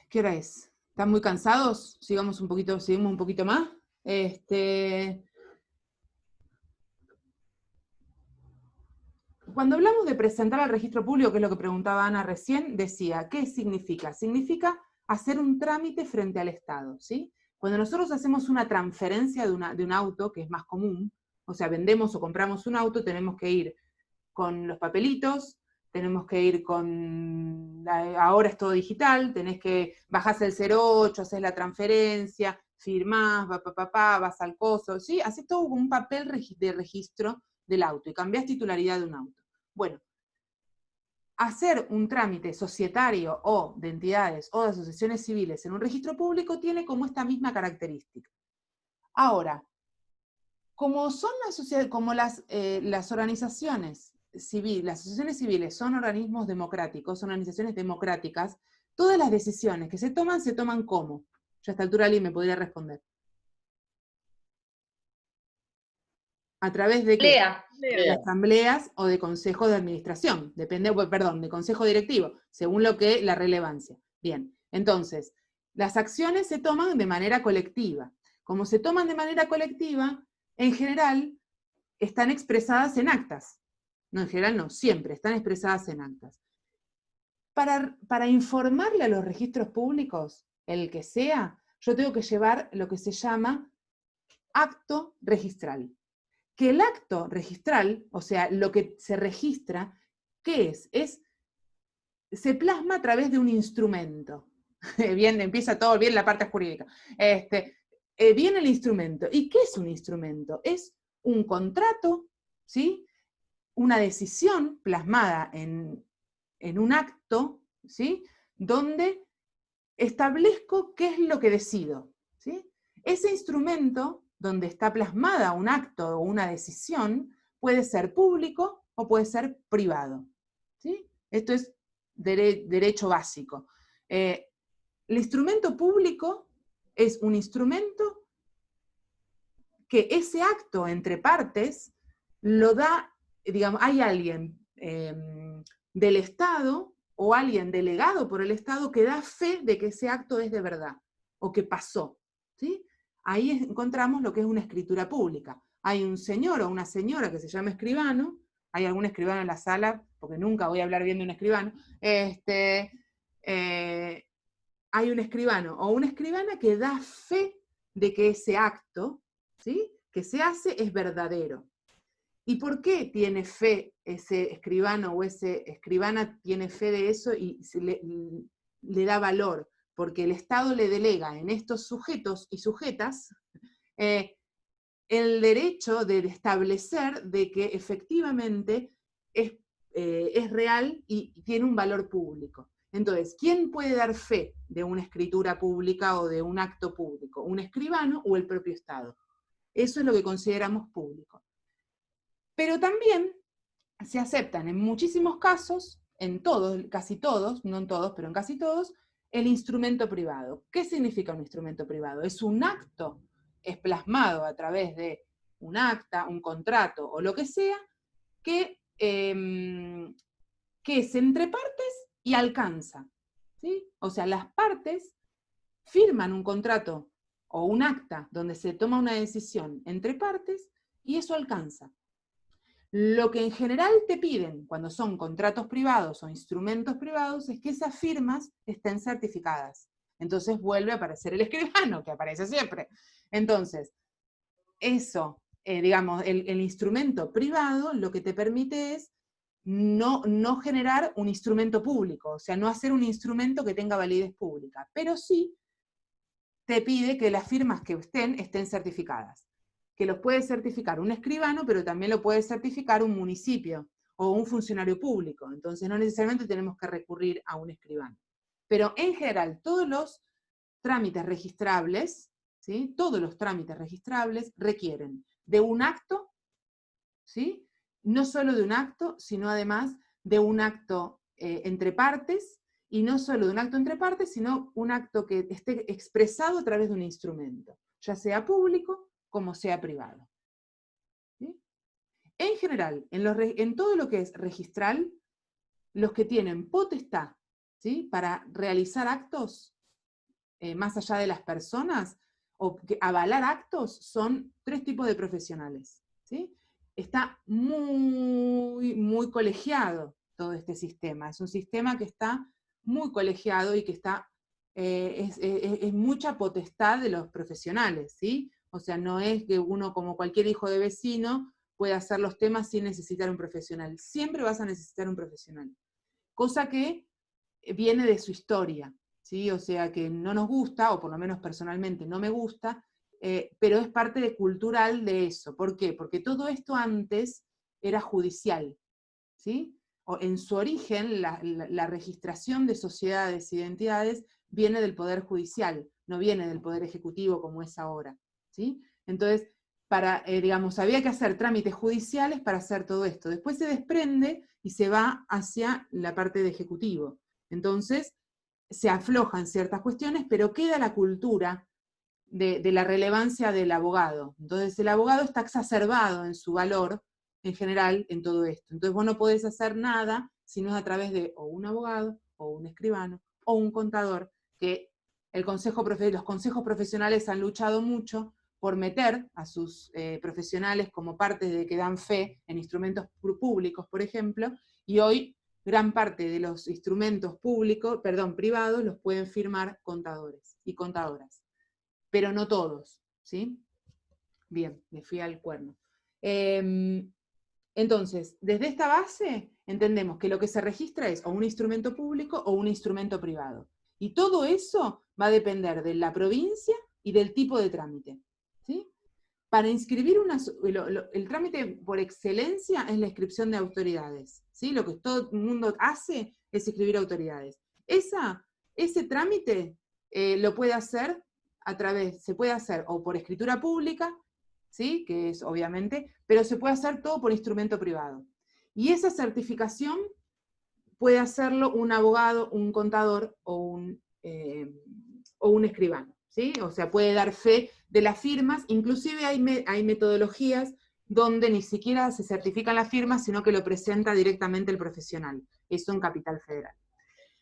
¿Qué hora es? ¿Están muy cansados? Seguimos un poquito más. cuando hablamos de presentar al registro público, que es lo que preguntaba Ana recién, decía, ¿qué significa? Significa hacer un trámite frente al Estado, ¿sí? Cuando nosotros hacemos una transferencia de un auto, que es más común, o sea, vendemos o compramos un auto, tenemos que ir con los papelitos, tenemos que ir ahora es todo digital, tenés que bajás el 08, haces la transferencia, firmás, vas al coso, ¿sí? Haces todo un papel de registro del auto y cambiás titularidad de un auto. Bueno, hacer un trámite societario o de entidades o de asociaciones civiles en un registro público tiene como esta misma característica. Ahora, como las organizaciones civiles, las asociaciones civiles son organismos democráticos, son organizaciones democráticas, todas las decisiones que se toman ¿cómo? Yo a esta altura alguien me podría responder. ¿A través de qué? De asambleas o de consejo de administración, de consejo directivo, según la relevancia. Bien, entonces, las acciones se toman de manera colectiva. Como se toman de manera colectiva, en general, están expresadas en actas. No, en general no, siempre están expresadas en actas. Para informarle a los registros públicos, el que sea, yo tengo que llevar lo que se llama acto registral. Que el acto registral, o sea, lo que se registra, ¿qué es? Se plasma a través de un instrumento. Bien, empieza todo bien la parte jurídica. Viene el instrumento. ¿Y qué es un instrumento? Es un contrato, ¿sí? Una decisión plasmada en un acto, ¿sí? Donde establezco qué es lo que decido, ¿sí? Ese instrumento, donde está plasmada un acto o una decisión, puede ser público o puede ser privado, ¿sí? Esto es derecho básico. El instrumento público es un instrumento que ese acto entre partes lo da, digamos, hay alguien del Estado o alguien delegado por el Estado que da fe de que ese acto es de verdad, o que pasó, ¿sí? Ahí encontramos lo que es una escritura pública. Hay un señor o una señora que se llama escribano, hay algún escribano en la sala, porque nunca voy a hablar bien de un escribano, hay un escribano o una escribana que da fe de que ese acto, ¿sí?, que se hace es verdadero. ¿Y por qué tiene fe ese escribano o ese escribana tiene fe de eso y le da valor? Porque el Estado le delega en estos sujetos y sujetas el derecho de establecer de que efectivamente es real y tiene un valor público. Entonces, ¿quién puede dar fe de una escritura pública o de un acto público? ¿Un escribano o el propio Estado? Eso es lo que consideramos público. Pero también se aceptan en muchísimos casos, en todos, casi todos, no en todos, pero en casi todos, el instrumento privado. ¿Qué significa un instrumento privado? Es un acto, es plasmado a través de un acta, un contrato o lo que sea, que es entre partes y alcanza, ¿sí? O sea, las partes firman un contrato o un acta donde se toma una decisión entre partes y eso alcanza. Lo que en general te piden cuando son contratos privados o instrumentos privados es que esas firmas estén certificadas. Entonces vuelve a aparecer el escribano, que aparece siempre. Entonces, eso, digamos, el instrumento privado lo que te permite es no generar un instrumento público, o sea, no hacer un instrumento que tenga validez pública, pero sí te pide que las firmas que estén certificadas. Que los puede certificar un escribano, pero también lo puede certificar un municipio o un funcionario público. Entonces no necesariamente tenemos que recurrir a un escribano. Pero en general, todos los trámites registrables, ¿sí?, todos los trámites registrables requieren de un acto, ¿sí?, no solo de un acto, sino además de un acto entre partes, y no solo de un acto entre partes, sino un acto que esté expresado a través de un instrumento, ya sea público como sea privado. ¿Sí? En general, en todo lo que es registral, los que tienen potestad, ¿sí?, para realizar actos más allá de las personas, o avalar actos, son 3 tipos de profesionales. ¿Sí? está muy, muy colegiado todo este sistema. Es un sistema que está muy colegiado y que está, es mucha potestad de los profesionales, ¿sí? O sea, no es que uno, como cualquier hijo de vecino, puede hacer los temas sin necesitar un profesional. Siempre vas a necesitar un profesional. Cosa que viene de su historia, ¿sí? O sea, que no nos gusta, o por lo menos personalmente no me gusta, pero es parte cultural de eso. ¿Por qué? Porque todo esto antes era judicial, ¿sí? O en su origen, la registración de sociedades e identidades viene del Poder Judicial, no viene del Poder Ejecutivo como es ahora, ¿sí? Entonces, digamos, había que hacer trámites judiciales para hacer todo esto. Después se desprende y se va hacia la parte de Ejecutivo. Entonces, se aflojan ciertas cuestiones, pero queda la cultura de la relevancia del abogado. Entonces, el abogado está exacerbado en su valor, en general, en todo esto. Entonces, vos no podés hacer nada si no es a través de o un abogado, o un escribano, o un contador, que los consejos profesionales han luchado mucho por meter a sus profesionales como parte de que dan fe en instrumentos públicos, por ejemplo, y hoy gran parte de los instrumentos privados los pueden firmar contadores y contadoras, pero no todos, ¿sí? Bien, me fui al cuerno. Entonces, desde esta base entendemos que lo que se registra es o un instrumento público o un instrumento privado. Y todo eso va a depender de la provincia y del tipo de trámite, ¿sí? Para inscribir el trámite por excelencia es la inscripción de autoridades, ¿sí? Lo que todo el mundo hace es inscribir autoridades. Ese trámite lo puede hacer se puede hacer o por escritura pública, ¿sí? Que es obviamente, pero se puede hacer todo por instrumento privado. Y esa certificación puede hacerlo un abogado, un contador o un escribano, ¿sí? O sea, puede dar fe de las firmas, inclusive hay metodologías donde ni siquiera se certifican las firmas, sino que lo presenta directamente el profesional. Eso en Capital Federal.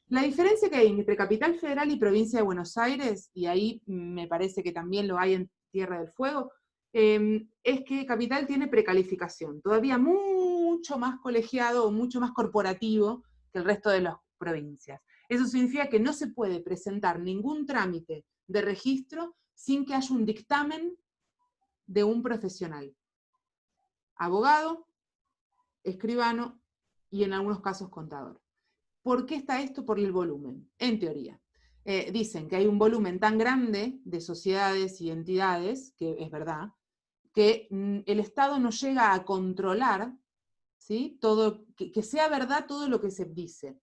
La diferencia que hay entre Capital Federal y Provincia de Buenos Aires, y ahí me parece que también lo hay en Tierra del Fuego, es que Capital tiene precalificación, todavía mucho más colegiado o mucho más corporativo que el resto de las provincias. Eso significa que no se puede presentar ningún trámite de registro sin que haya un dictamen de un profesional. Abogado, escribano y en algunos casos contador. ¿Por qué está esto? Por el volumen, en teoría. Dicen que hay un volumen tan grande de sociedades y entidades, que es verdad, que el Estado no llega a controlar, ¿sí? Que sea verdad todo lo que se dice.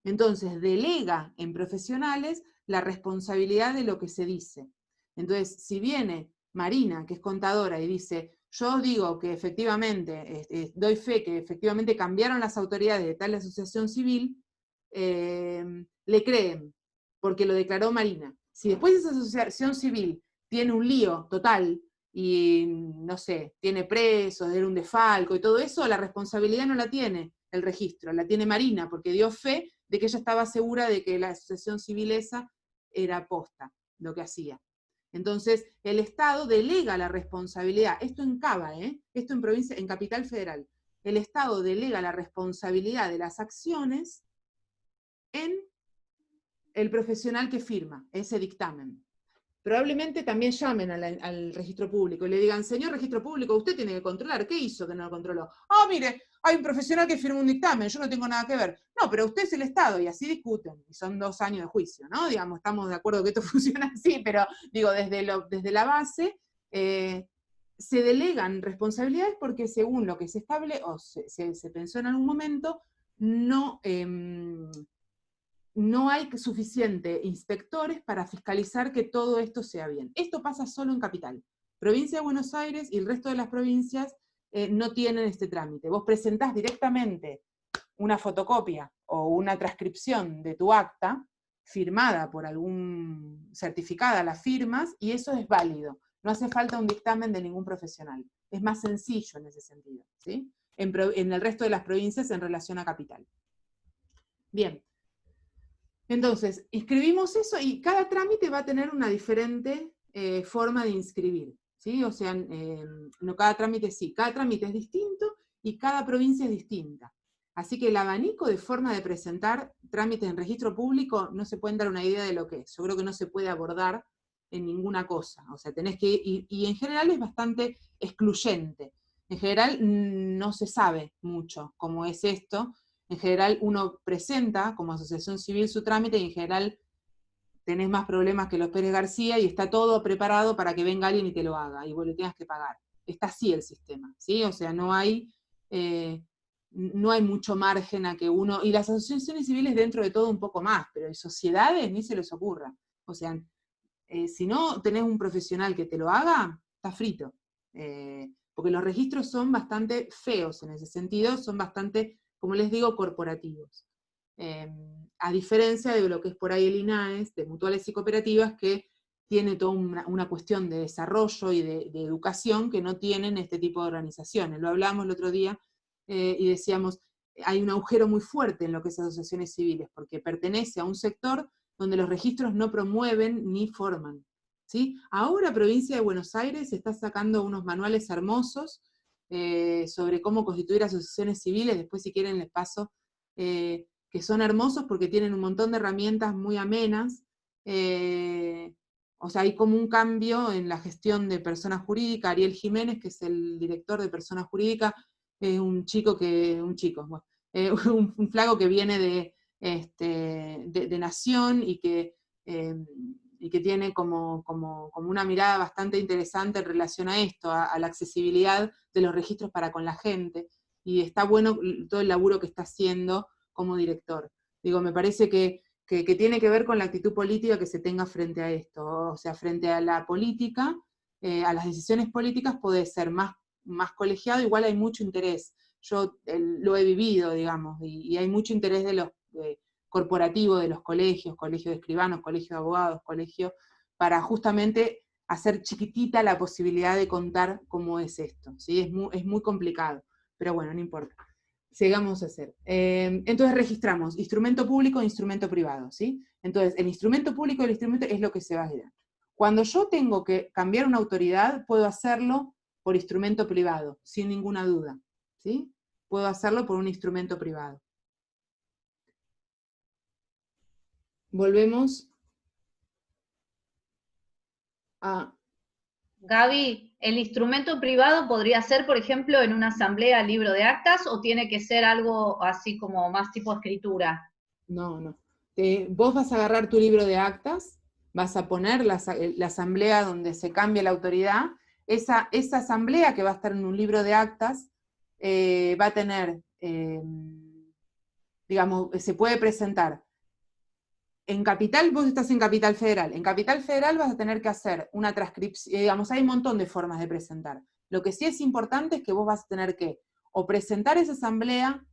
Entonces, delega en profesionales la responsabilidad de lo que se dice. Entonces, si viene Marina, que es contadora, y dice, yo digo que efectivamente, doy fe que efectivamente cambiaron las autoridades de tal asociación civil, le creen, porque lo declaró Marina. Si después esa asociación civil tiene un lío total, y no sé, tiene presos, era un desfalco y todo eso, la responsabilidad no la tiene el registro, la tiene Marina, porque dio fe de que ella estaba segura de que la asociación civil esa era posta, lo que hacía. Entonces, el Estado delega la responsabilidad, esto en Cava, esto en provincia, en Capital Federal, el Estado delega la responsabilidad de las acciones en el profesional que firma ese dictamen. Probablemente también llamen al registro público y le digan, señor registro público, usted tiene que controlar, ¿qué hizo que no lo controló? Ah, mire, hay un profesional que firmó un dictamen, yo no tengo nada que ver. No, pero usted es el Estado, y así discuten, y son 2 años de juicio, ¿no? Digamos, estamos de acuerdo que esto funciona así, pero digo, desde la base, se delegan responsabilidades porque según lo que se establece, o se pensó en algún momento, no hay suficientes inspectores para fiscalizar que todo esto sea bien. Esto pasa solo en Capital. Provincia de Buenos Aires y el resto de las provincias no tienen este trámite. Vos presentás directamente una fotocopia o una transcripción de tu acta, firmada por certificada las firmas, y eso es válido. No hace falta un dictamen de ningún profesional. Es más sencillo en ese sentido, ¿sí? En el resto de las provincias en relación a Capital. Bien. Entonces, inscribimos eso y cada trámite va a tener una diferente forma de inscribir, ¿sí? O sea, no cada trámite sí, cada trámite es distinto y cada provincia es distinta. Así que el abanico de forma de presentar trámites en registro público no se pueden dar una idea de lo que es. Yo creo que no se puede abordar en ninguna cosa. O sea, tenés que ir, y en general es bastante excluyente. En general no se sabe mucho cómo es esto. En general uno presenta como asociación civil su trámite y en general tenés más problemas que los Pérez García y está todo preparado para que venga alguien y te lo haga y vos le tengas que pagar. Está así el sistema, ¿sí? O sea, no hay mucho margen a que uno, y las asociaciones civiles dentro de todo un poco más, pero en sociedades ni se les ocurra. O sea, si no tenés un profesional que te lo haga, está frito. Porque los registros son bastante feos en ese sentido, son bastante, como les digo, corporativos. A diferencia de lo que es por ahí el INAES, de mutuales y cooperativas, que tiene toda una cuestión de desarrollo y de educación que no tienen este tipo de organizaciones. Lo hablamos el otro día y decíamos, hay un agujero muy fuerte en lo que es asociaciones civiles, porque pertenece a un sector donde los registros no promueven ni forman. ¿Sí? Ahora Provincia de Buenos Aires está sacando unos manuales hermosos sobre cómo constituir asociaciones civiles, después si quieren les paso, que son hermosos porque tienen un montón de herramientas muy amenas, o sea, hay como un cambio en la gestión de personas jurídicas. Ariel Jiménez, que es el director de personas jurídicas, es un flaco que viene de Nación y que tiene como una mirada bastante interesante en relación a esto, a la accesibilidad de los registros para con la gente, y está bueno todo el laburo que está haciendo como director. Digo, me parece que tiene que ver con la actitud política que se tenga frente a esto, o sea, frente a la política, a las decisiones políticas puede ser más colegiado, igual hay mucho interés. Yo lo he vivido, digamos, y hay mucho interés de los corporativos, de los colegios de escribanos, colegios de abogados, colegios, para justamente hacer chiquitita la posibilidad de contar cómo es esto, ¿sí? Es muy complicado, pero bueno, no importa. Sigamos a hacer. Entonces registramos instrumento público e instrumento privado, ¿sí? Entonces, el instrumento público y el instrumento es lo que se va a dar. Cuando yo tengo que cambiar una autoridad, puedo hacerlo por instrumento privado, sin ninguna duda, ¿sí? Puedo hacerlo por un instrumento privado. Volvemos a... Gaby, ¿el instrumento privado podría ser, por ejemplo, en una asamblea libro de actas o tiene que ser algo así como más tipo escritura? No. Vos vas a agarrar tu libro de actas, vas a poner la asamblea donde se cambia la autoridad, esa asamblea que va a estar en un libro de actas va a tener, digamos, se puede presentar. En Capital, vos estás en Capital Federal. En Capital Federal vas a tener que hacer una transcripción, digamos, hay un montón de formas de presentar. Lo que sí es importante es que vos vas a tener que o presentar esa asamblea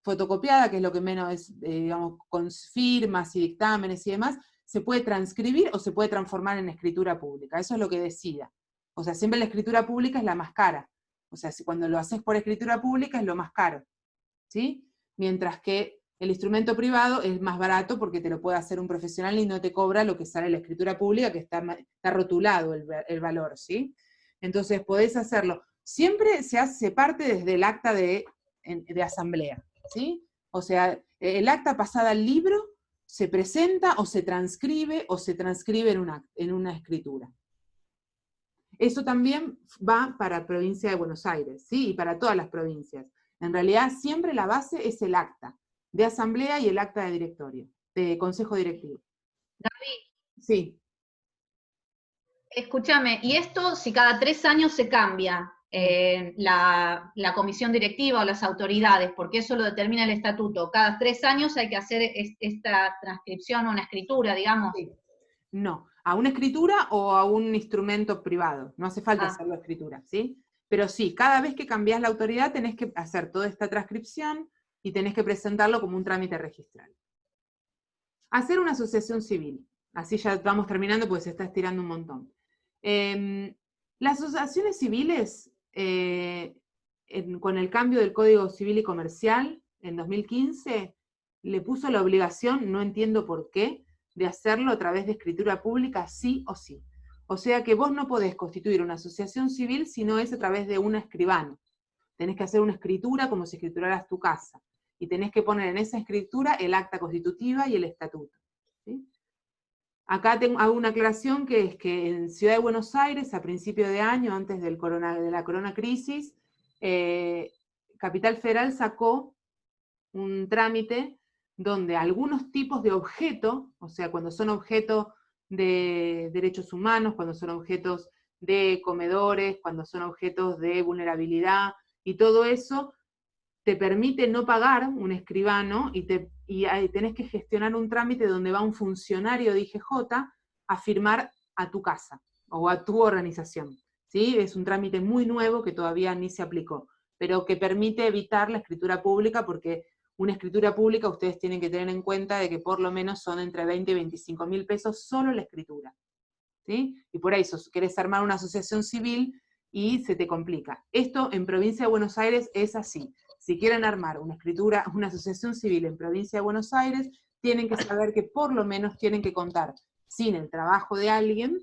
fotocopiada, que es lo que menos es, digamos, con firmas y dictámenes y demás, se puede transcribir o se puede transformar en escritura pública. Eso es lo que decida. O sea, siempre la escritura pública es la más cara. O sea, cuando lo haces por escritura pública es lo más caro, ¿sí? Mientras que el instrumento privado es más barato porque te lo puede hacer un profesional y no te cobra lo que sale la escritura pública, que está rotulado el valor, ¿sí? Entonces podés hacerlo. Siempre se parte desde el acta de asamblea, ¿sí? O sea, el acta pasada al libro se presenta o se transcribe en una escritura. Eso también va para provincia de Buenos Aires, ¿sí? Y para todas las provincias. En realidad siempre la base es el acta de asamblea y el acta de directorio, de consejo directivo. Gaby. Sí. Escúchame, ¿y esto si cada 3 años se cambia la comisión directiva o las autoridades? Porque eso lo determina el estatuto. Cada 3 años hay que hacer esta transcripción o una escritura, digamos. Sí. No, a una escritura o a un instrumento privado. No hace falta hacerlo a escritura, ¿sí? Pero sí, cada vez que cambiás la autoridad tenés que hacer toda esta transcripción y tenés que presentarlo como un trámite registral. Hacer una asociación civil. Así ya vamos terminando porque se está estirando un montón. Las asociaciones civiles, con el cambio del Código Civil y Comercial en 2015, le puso la obligación, no entiendo por qué, de hacerlo a través de escritura pública sí o sí. O sea que vos no podés constituir una asociación civil si no es a través de un escribano. Tenés que hacer una escritura como si escrituraras tu casa. Y tenés que poner en esa escritura el acta constitutiva y el estatuto. ¿Sí? Acá hago una aclaración, que es que en Ciudad de Buenos Aires, a principio de año, antes de la corona crisis, Capital Federal sacó un trámite donde algunos tipos de objeto, o sea, cuando son objetos de derechos humanos, cuando son objetos de comedores, cuando son objetos de vulnerabilidad, y todo eso te permite no pagar un escribano, y tenés que gestionar un trámite donde va un funcionario de IGJ a firmar a tu casa, o a tu organización. ¿Sí? Es un trámite muy nuevo que todavía ni se aplicó, pero que permite evitar la escritura pública, porque una escritura pública ustedes tienen que tener en cuenta de que por lo menos son entre 20 y 25 mil pesos solo la escritura. ¿Sí? Y por eso querés armar una asociación civil y se te complica. Esto en Provincia de Buenos Aires es así. Si quieren armar una asociación civil en Provincia de Buenos Aires, tienen que saber que por lo menos tienen que contar sin el trabajo de alguien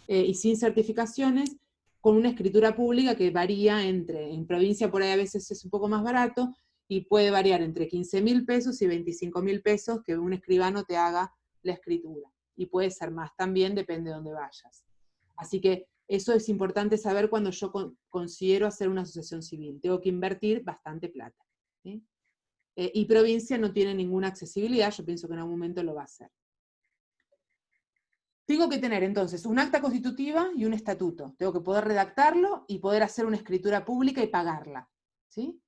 y sin certificaciones, con una escritura pública que varía en provincia por ahí a veces es un poco más barato, y puede variar entre 15 mil pesos y 25 mil pesos que un escribano te haga la escritura. Y puede ser más también, depende de dónde vayas. Así que eso es importante saber cuando yo considero hacer una asociación civil. Tengo que invertir bastante plata. ¿Sí? Y provincia no tiene ninguna accesibilidad, yo pienso que en algún momento lo va a hacer. Tengo que tener entonces un acta constitutiva y un estatuto. Tengo que poder redactarlo y poder hacer una escritura pública y pagarla. ¿Sí?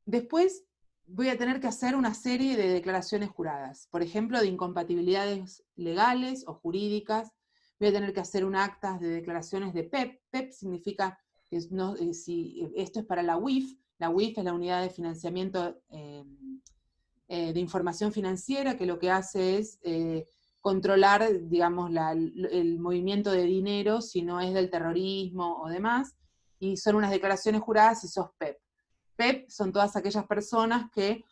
Después voy a tener que hacer una serie de declaraciones juradas, por ejemplo, de incompatibilidades legales o jurídicas. Voy a tener que hacer un acta de declaraciones de PEP. PEP significa, si esto es para la UIF es la Unidad de Financiamiento de Información Financiera, que lo que hace es controlar, digamos, el movimiento de dinero, si no es del terrorismo o demás, y son unas declaraciones juradas si sos PEP. PEP son todas aquellas personas que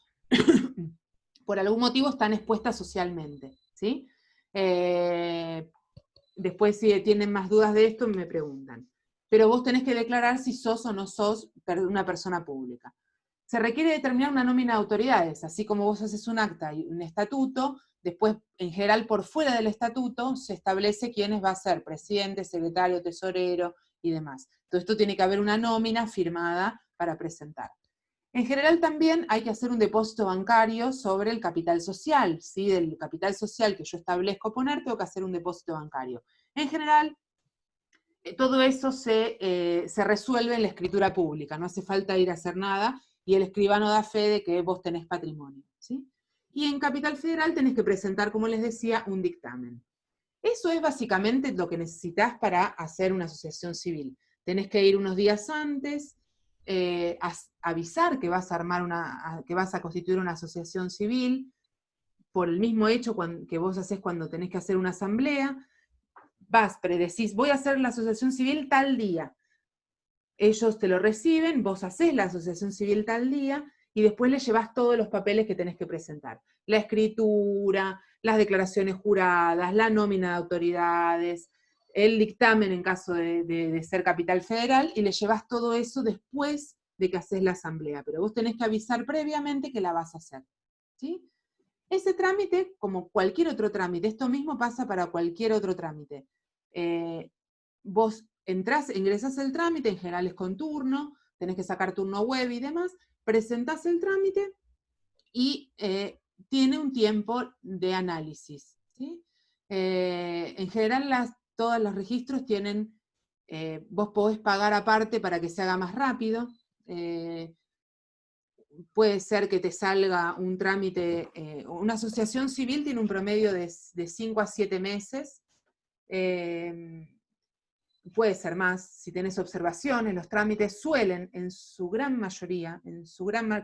por algún motivo están expuestas socialmente, ¿sí? Después, si tienen más dudas de esto, me preguntan. Pero vos tenés que declarar si sos o no sos una persona pública. Se requiere determinar una nómina de autoridades, así como vos haces un acta y un estatuto, después, en general, por fuera del estatuto, se establece quiénes va a ser presidente, secretario, tesorero y demás. Todo esto tiene que haber una nómina firmada para presentar. En general también hay que hacer un depósito bancario sobre el capital social, ¿sí? Del capital social que yo establezco poner, tengo que hacer un depósito bancario. En general, todo eso se resuelve en la escritura pública, no hace falta ir a hacer nada, y el escribano da fe de que vos tenés patrimonio, ¿sí? Y en Capital Federal tenés que presentar, como les decía, un dictamen. Eso es básicamente lo que necesitas para hacer una asociación civil. Tenés que ir unos días antes, avisar que vas a armar que vas a constituir una asociación civil, por el mismo hecho que vos haces cuando tenés que hacer una asamblea. Predecís, voy a hacer la asociación civil tal día. Ellos te lo reciben, vos hacés la asociación civil tal día, y después le llevas todos los papeles que tenés que presentar. La escritura, las declaraciones juradas, la nómina de autoridades, el dictamen en caso de ser Capital Federal, y le llevas todo eso después de que haces la asamblea. Pero vos tenés que avisar previamente que la vas a hacer. ¿Sí? Ese trámite, como cualquier otro trámite, esto mismo pasa para cualquier otro trámite. Vos ingresás el trámite, en general es con turno, tenés que sacar turno web y demás, presentás el trámite y tiene un tiempo de análisis. ¿Sí? En general todos los registros tienen, vos podés pagar aparte para que se haga más rápido. Puede ser que te salga un trámite, una asociación civil tiene un promedio de 5 a 7 meses, puede ser más, si tenés observaciones. Los trámites suelen, en su gran mayoría,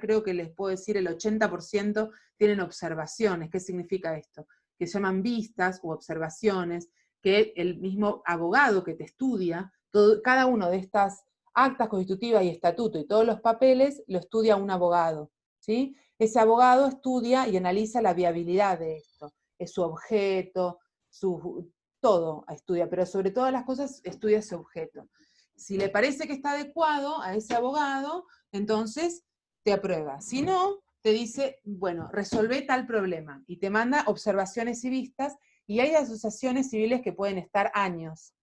creo que les puedo decir el 80% tienen observaciones. ¿Qué significa esto? Que se llaman vistas u observaciones, que el mismo abogado que te estudia, cada uno de estas actas constitutivas y estatuto y todos los papeles, lo estudia un abogado, ¿sí? Ese abogado estudia y analiza la viabilidad de esto, es su objeto, todo estudia, pero sobre todas las cosas estudia ese objeto. Si le parece que está adecuado a ese abogado, entonces te aprueba. Si no, te dice, bueno, resolvé tal problema, y te manda observaciones y vistas, y hay asociaciones civiles que pueden estar años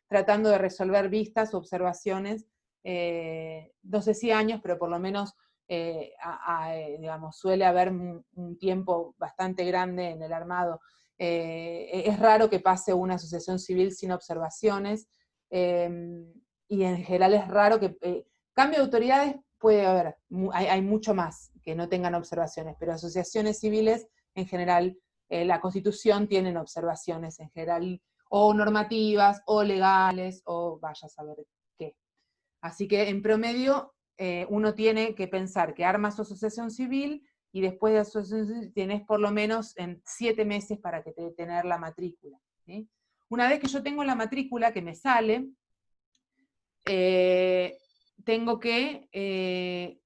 tratando de resolver vistas o observaciones, no sé si años, pero por lo menos digamos, suele haber un tiempo bastante grande en el armado. Es raro que pase una asociación civil sin observaciones, y en general es raro que cambio de autoridades puede haber, hay mucho más que no tengan observaciones, pero asociaciones civiles en general, la Constitución tienen observaciones en general, o normativas, o legales, o vaya a saber qué. Así que en promedio uno tiene que pensar que arma su asociación civil, y después de asociación civil tienes por lo menos en 7 meses para que tener la matrícula, ¿sí? Una vez que yo tengo la matrícula que me sale, tengo que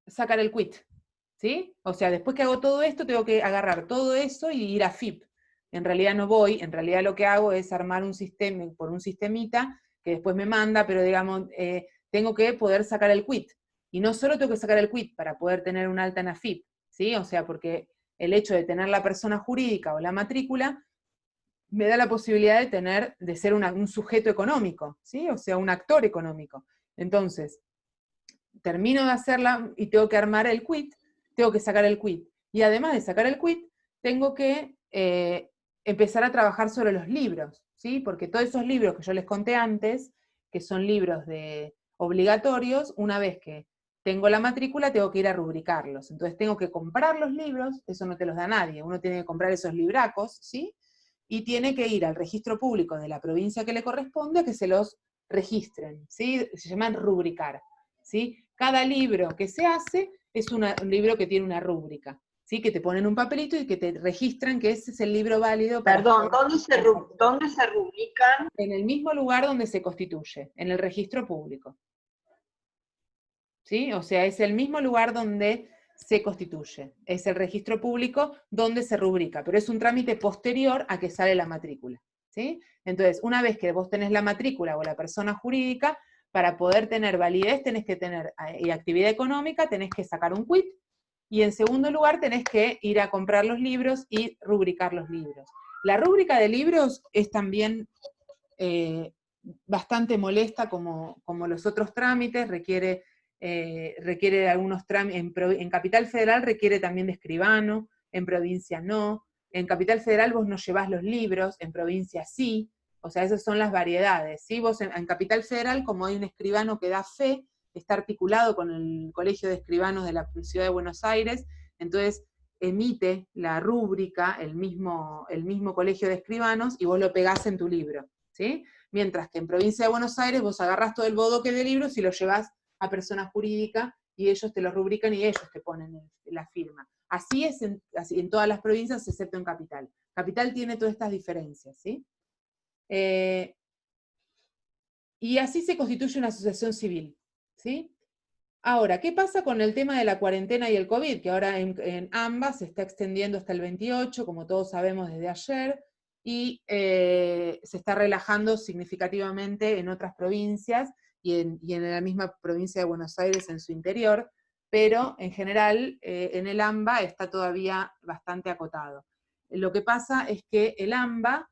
sacar el quit, ¿sí? O sea, después que hago todo esto, tengo que agarrar todo eso y ir a FIP. En realidad no voy, en realidad lo que hago es armar un sistema, por un sistemita, que después me manda, pero digamos, tengo que poder sacar el quit. Y no solo tengo que sacar el quit para poder tener un alta en AFIP, ¿sí? O sea, porque el hecho de tener la persona jurídica o la matrícula me da la posibilidad de ser un sujeto económico, ¿sí? O sea, un actor económico. Entonces, termino de hacerla y tengo que armar el quit, tengo que sacar el quit. Y además de sacar el quit, tengo que empezar a trabajar sobre los libros, ¿sí? Porque todos esos libros que yo les conté antes, que son libros obligatorios, una vez que tengo la matrícula, tengo que ir a rubricarlos. Entonces tengo que comprar los libros, eso no te los da nadie, uno tiene que comprar esos libracos, ¿sí? Y tiene que ir al registro público de la provincia que le corresponde a que se los registren, ¿sí? Se llaman rubricar, ¿sí? Cada libro que se hace es un libro que tiene una rúbrica, ¿sí? Que te ponen un papelito y que te registran que ese es el libro válido para... Perdón, ¿dónde se rubrican? En el mismo lugar donde se constituye, en el registro público. ¿Sí? O sea, es el mismo lugar donde se constituye. Es el registro público donde se rubrica, pero es un trámite posterior a que sale la matrícula, ¿sí? Entonces, una vez que vos tenés la matrícula o la persona jurídica, para poder tener validez tenés que tener y actividad económica, tenés que sacar un quit, y en segundo lugar tenés que ir a comprar los libros y rubricar los libros. La rúbrica de libros es también bastante molesta como los otros trámites, requiere de algunos trámites, en Capital Federal requiere también de escribano, en provincia no, en Capital Federal vos no llevás los libros, en provincia sí, o sea, esas son las variedades, ¿sí? Vos en Capital Federal, como hay un escribano que da fe, está articulado con el Colegio de Escribanos de la Ciudad de Buenos Aires, entonces emite la rúbrica el mismo Colegio de Escribanos, y vos lo pegás en tu libro, ¿sí? Mientras que en provincia de Buenos Aires vos agarrás todo el bodoque de libros y lo llevás a persona jurídica, y ellos te lo rubrican y ellos te ponen la firma. Así es en todas las provincias, excepto en Capital. Capital tiene todas estas diferencias, ¿sí? Y así se constituye una asociación civil, ¿sí? Ahora, ¿qué pasa con el tema de la cuarentena y el COVID? Que ahora en ambas se está extendiendo hasta el 28, como todos sabemos desde ayer, y se está relajando significativamente en otras provincias, y en la misma provincia de Buenos Aires en su interior, pero en general en el AMBA está todavía bastante acotado. Lo que pasa es que el AMBA,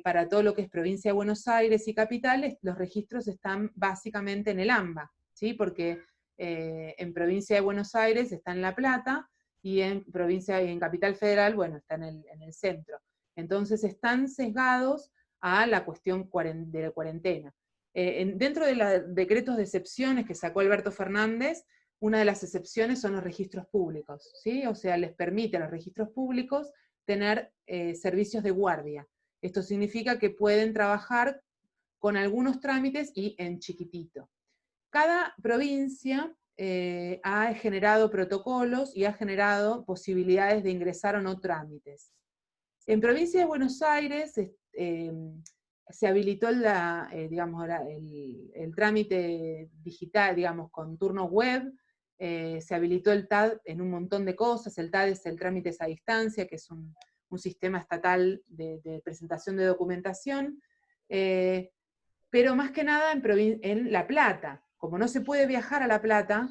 para todo lo que es provincia de Buenos Aires y capitales, los registros están básicamente en el AMBA, ¿sí? Porque en provincia de Buenos Aires está en La Plata, y en Capital Federal, bueno, está en el centro. Entonces están sesgados a la cuestión de la cuarentena. Dentro de los decretos de excepciones que sacó Alberto Fernández, una de las excepciones son los registros públicos, ¿sí? O sea, les permite a los registros públicos tener servicios de guardia. Esto significa que pueden trabajar con algunos trámites y en chiquitito. Cada provincia ha generado protocolos y ha generado posibilidades de ingresar o no trámites. En provincia de Buenos Aires se habilitó el trámite digital, digamos, con turno web, se habilitó el TAD en un montón de cosas. El TAD es el trámite a distancia, que es un sistema estatal de presentación de documentación, pero más que nada en La Plata. Como no se puede viajar a La Plata,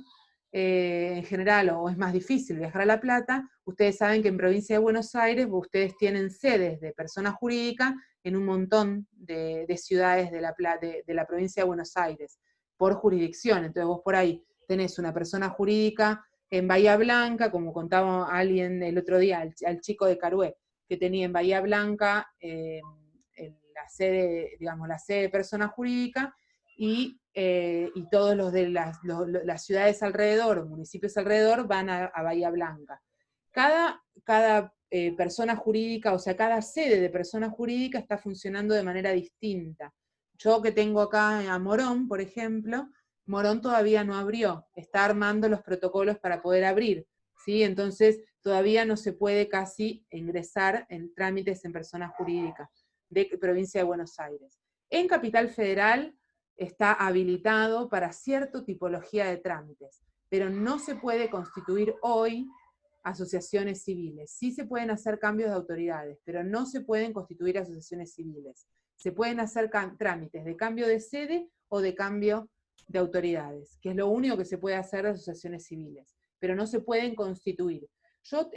en general, o es más difícil viajar a La Plata, ustedes saben que en provincia de Buenos Aires ustedes tienen sedes de persona jurídica en un montón de ciudades de la provincia de Buenos Aires, por jurisdicción. Entonces vos por ahí tenés una persona jurídica en Bahía Blanca, como contaba alguien el otro día, al chico de Carué, que tenía en Bahía Blanca la sede, digamos, la sede de persona jurídica, y todos los de las ciudades alrededor, o municipios alrededor, van a Bahía Blanca. Cada persona jurídica, o sea, cada sede de persona jurídica está funcionando de manera distinta. Yo que tengo acá a Morón, por ejemplo, Morón todavía no abrió, está armando los protocolos para poder abrir, ¿sí? Entonces todavía no se puede casi ingresar en trámites en persona jurídica de provincia de Buenos Aires. En Capital Federal está habilitado para cierta tipología de trámites, pero no se puede constituir hoy asociaciones civiles. Sí se pueden hacer cambios de autoridades, pero no se pueden constituir asociaciones civiles. Se pueden hacer trámites de cambio de sede o de cambio de autoridades, que es lo único que se puede hacer de asociaciones civiles, pero no se pueden constituir. Yo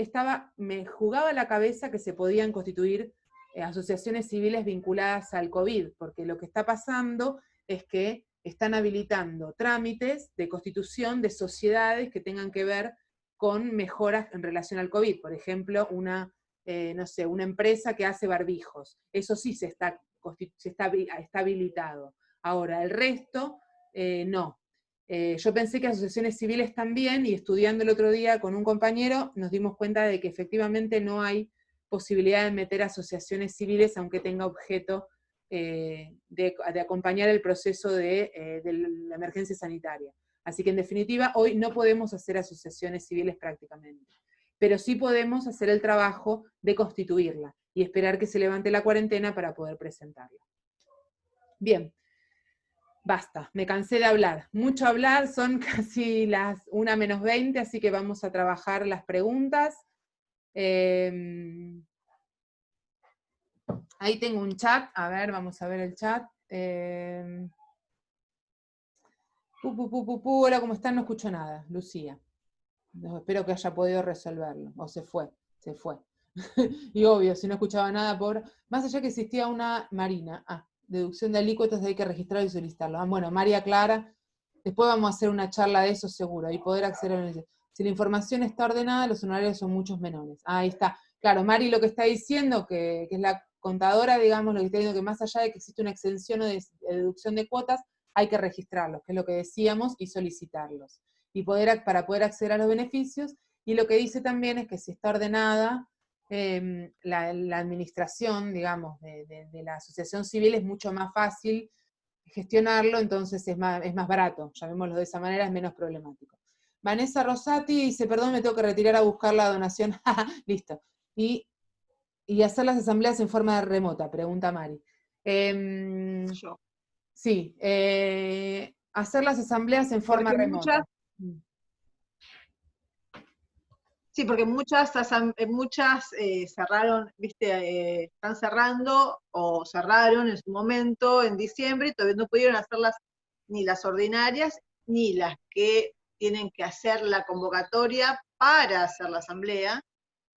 me jugaba la cabeza que se podían constituir asociaciones civiles vinculadas al COVID, porque lo que está pasando es que están habilitando trámites de constitución de sociedades que tengan que ver con mejoras en relación al COVID. Por ejemplo, una empresa que hace barbijos. Eso sí está habilitado. Ahora, el resto, no. Yo pensé que asociaciones civiles también, y estudiando el otro día con un compañero, nos dimos cuenta de que efectivamente no hay posibilidad de meter asociaciones civiles, aunque tenga objeto de acompañar el proceso de la emergencia sanitaria. Así que en definitiva, hoy no podemos hacer asociaciones civiles prácticamente, pero sí podemos hacer el trabajo de constituirla y esperar que se levante la cuarentena para poder presentarla. Bien, basta, me cansé de hablar. Mucho hablar, son casi las 1:20, así que vamos a trabajar las preguntas. Ahí tengo un chat, a ver, vamos a ver el chat. Hola, ¿cómo están? No escucho nada, Lucía. No, espero que haya podido resolverlo, o se fue. Y obvio, si no escuchaba nada, pobre. Más allá que existía una Marina, deducción de alícuotas, hay que registrarlo y solicitarlo. Bueno, María Clara, después vamos a hacer una charla de eso seguro, y poder acceder a la. Si la información está ordenada, los honorarios son muchos menores. Ahí está. Claro, Mari lo que está diciendo, que es la contadora, digamos, lo que está diciendo, que más allá de que existe una exención o de deducción de cuotas, hay que registrarlos, que es lo que decíamos, y solicitarlos. Y para poder acceder a los beneficios, y lo que dice también es que si está ordenada la administración, digamos, de la asociación civil, es mucho más fácil gestionarlo, entonces es más barato, llamémoslo de esa manera, es menos problemático. Vanessa Rosati dice, perdón, me tengo que retirar a buscar la donación. Listo. Y hacer las asambleas en forma remota, pregunta Mari. Yo. Sí, hacer las asambleas en forma remota. Sí, porque muchas cerraron, viste, están cerrando o cerraron en su momento en diciembre y todavía no pudieron hacerlas ni las ordinarias ni las que tienen que hacer la convocatoria para hacer la asamblea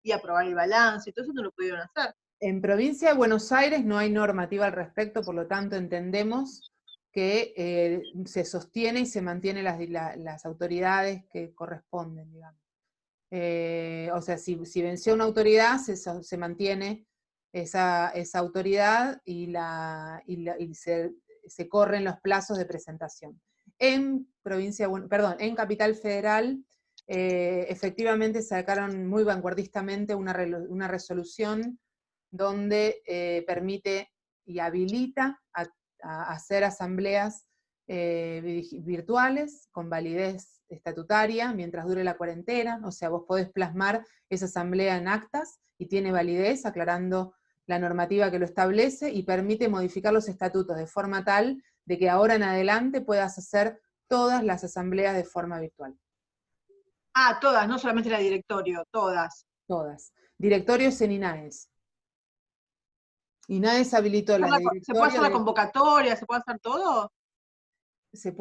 y aprobar el balance, y todo eso no lo pudieron hacer. En provincia de Buenos Aires no hay normativa al respecto, por lo tanto entendemos que se sostiene y se mantiene las autoridades que corresponden, digamos. O sea, si venció una autoridad, se mantiene esa autoridad y se corren los plazos de presentación. En Capital Federal, efectivamente sacaron muy vanguardistamente una resolución donde permite y habilita a hacer asambleas virtuales con validez estatutaria mientras dure la cuarentena. O sea, vos podés plasmar esa asamblea en actas y tiene validez, aclarando la normativa que lo establece, y permite modificar los estatutos de forma tal de que ahora en adelante puedas hacer todas las asambleas de forma virtual. Todas, no solamente la directorio, todas. Todas. Directorios en INAES. INAES habilitó las de ¿Se puede directorio hacer la de- convocatoria? ¿Se puede hacer todo?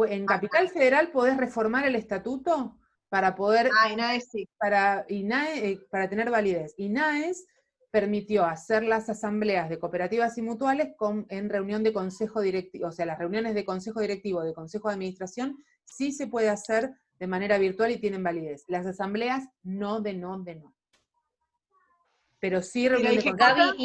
en Capital Federal podés reformar el estatuto para poder, Ah, INAES sí. para INAE, para tener validez. INAES permitió hacer las asambleas de cooperativas y mutuales en reunión de consejo directivo, o sea, las reuniones de consejo directivo, de consejo de administración, sí se puede hacer de manera virtual y tienen validez. Las asambleas, no. Pero sí ¿Y la reunión de IGJ? consejo. Gaby,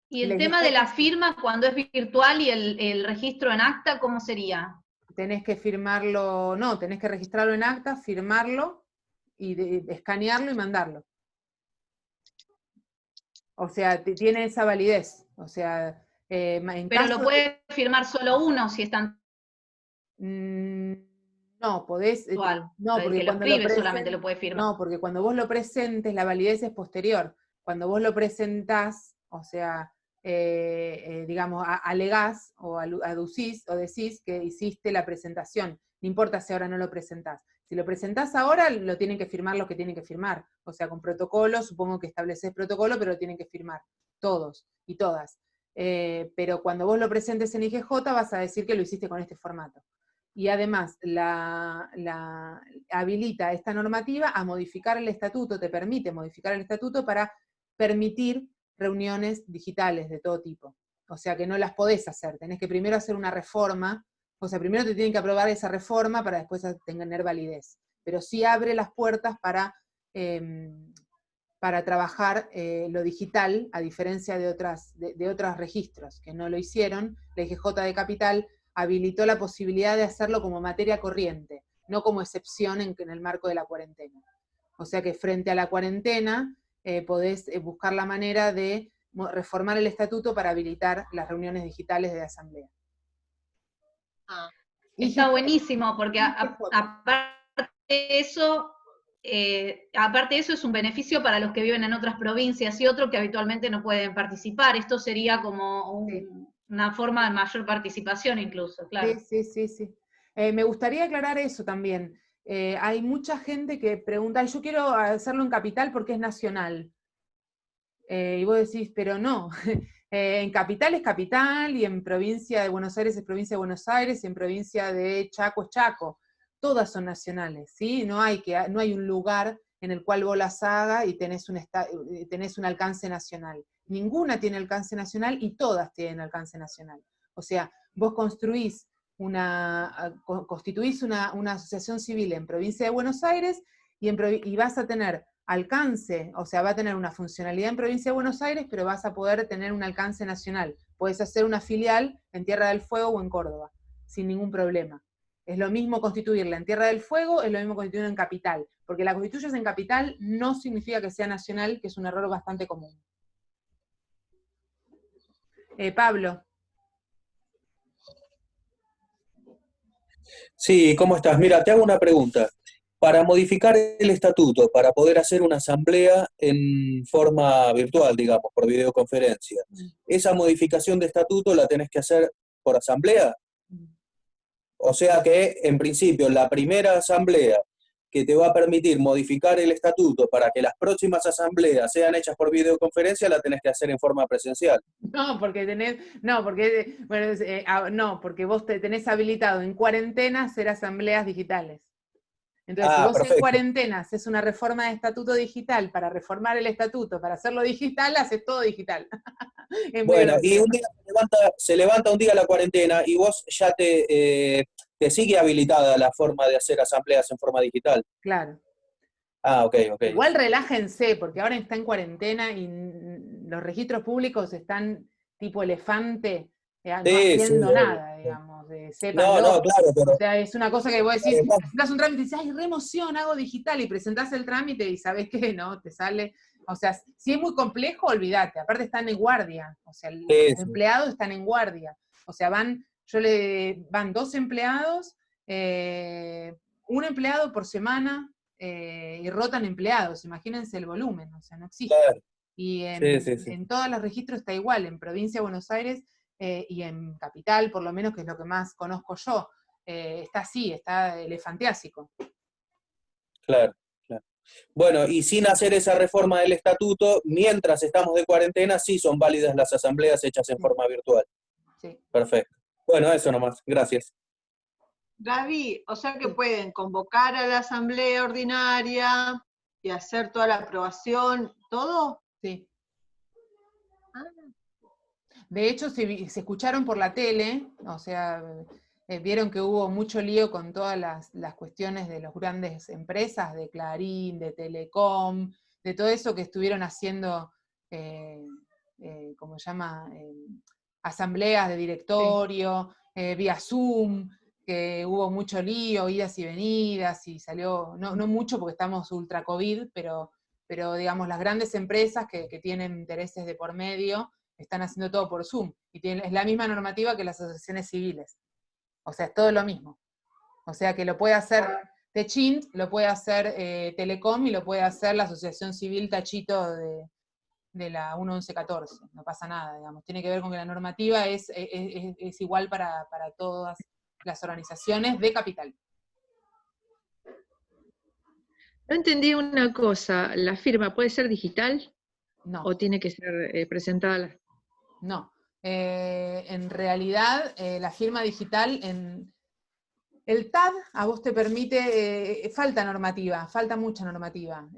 y el La tema de IGJ, la firma cuando es virtual y el registro en acta, ¿cómo sería? tenés que firmarlo, no, tenés que registrarlo en acta, firmarlo, y escanearlo y mandarlo. O sea, tiene esa validez. O sea, en Pero caso lo puede firmar solo uno si es tan mm, no, podés, virtual. no, El porque que lo cuando lo escribe solamente presentes, lo puede firmar. no, porque cuando vos lo presentes, la validez es posterior. Cuando vos lo presentás, o sea, digamos, alegás o aducís o decís que hiciste la presentación. No importa si ahora no lo presentás. Si lo presentás ahora, lo tienen que firmar los que tienen que firmar. O sea, con protocolo, supongo que estableces protocolo, pero lo tienen que firmar todos y todas. Pero cuando vos lo presentes en IGJ, vas a decir que lo hiciste con este formato. Y además habilita esta normativa a modificar el estatuto, te permite modificar el estatuto para permitir reuniones digitales de todo tipo. O sea que no las podés hacer, tenés que primero hacer una reforma, o sea, primero te tienen que aprobar esa reforma para después tener validez. Pero sí abre las puertas para trabajar lo digital, a diferencia de otros registros que no lo hicieron. La IGJ de Capital habilitó la posibilidad de hacerlo como materia corriente, no como excepción en el marco de la cuarentena. O sea que frente a la cuarentena podés buscar la manera de reformar el estatuto para habilitar las reuniones digitales de asamblea. Ah. Está IGJ. buenísimo, porque aparte de eso es un beneficio para los que viven en otras provincias y otros que habitualmente no pueden participar. Esto sería como una forma de mayor participación incluso, claro. Sí. Me gustaría aclarar eso también. Hay mucha gente que pregunta, yo quiero hacerlo en Capital porque es nacional. Y vos decís, pero no. En Capital es Capital, y en provincia de Buenos Aires es provincia de Buenos Aires, y en provincia de Chaco es Chaco. Todas son nacionales, ¿sí? No hay un lugar en el cual vos las hagas y tenés un alcance nacional. Ninguna tiene alcance nacional y todas tienen alcance nacional. O sea, vos constituís una asociación civil en provincia de Buenos Aires y vas a tener alcance, o sea, va a tener una funcionalidad en provincia de Buenos Aires, pero vas a poder tener un alcance nacional. Puedes hacer una filial en Tierra del Fuego o en Córdoba, sin ningún problema. Es lo mismo constituirla en Tierra del Fuego, es lo mismo constituirla en Capital, porque la constituyes en Capital no significa que sea nacional, que es un error bastante común. Pablo. Sí, ¿cómo estás? Mira, te hago una pregunta. Para modificar el estatuto, para poder hacer una asamblea en forma virtual, digamos, por videoconferencia, ¿esa modificación de estatuto la tenés que hacer por asamblea? O sea que, en principio, la primera asamblea que te va a permitir modificar el estatuto para que las próximas asambleas sean hechas por videoconferencia, la tenés que hacer en forma presencial. No, porque vos tenés habilitado en cuarentena hacer asambleas digitales. Entonces, si vos en Perfecto. cuarentena haces una reforma de estatuto digital para reformar el estatuto, para hacerlo digital, haces todo digital. Bueno, y un día se levanta un día la cuarentena y vos ya te sigue habilitada la forma de hacer asambleas en forma digital. Claro. Ok. Igual relájense, porque ahora está en cuarentena y los registros públicos están tipo elefante, no haciendo nada, digamos, sépanlo. No, claro, pero... O sea, es una cosa que vos decís, presentás un trámite y dices, ay, re emoción, hago digital, y presentás el trámite y sabés que no, te sale. O sea, si es muy complejo, olvídate, aparte están en guardia, o sea, los empleados están en guardia. O sea, van 2 empleados, un empleado por semana, y rotan empleados, imagínense el volumen, o sea, no existe. Claro. Y Sí. en todos los registros está igual, en provincia de Buenos Aires y en Capital, por lo menos, que es lo que más conozco yo, está así, está elefantiásico. Claro. Bueno, y sin hacer esa reforma del estatuto, mientras estamos de cuarentena, sí son válidas las asambleas hechas en forma virtual. Sí. Perfecto. Bueno, eso nomás. Gracias. Gaby, o sea que pueden convocar a la asamblea ordinaria y hacer toda la aprobación, ¿todo? Sí. Ah, De hecho, se escucharon por la tele, o sea, vieron que hubo mucho lío con todas las cuestiones de las grandes empresas, de Clarín, de Telecom, de todo eso que estuvieron haciendo, ¿cómo se llama? Asambleas de directorio, vía Zoom, que hubo mucho lío, idas y venidas, y salió, no mucho porque estamos ultra COVID, pero digamos, las grandes empresas que tienen intereses de por medio, están haciendo todo por Zoom, y es la misma normativa que las asociaciones civiles. O sea, es todo lo mismo. O sea, que lo puede hacer Techint, lo puede hacer Telecom, y lo puede hacer la asociación civil Tachito de la 1114. No pasa nada, digamos. Tiene que ver con que la normativa es igual para todas las organizaciones de capital. No entendí una cosa, ¿la firma puede ser digital No. o tiene que ser presentada? No. En realidad, la firma digital, el TAD a vos te permite, falta normativa, falta mucha normativa.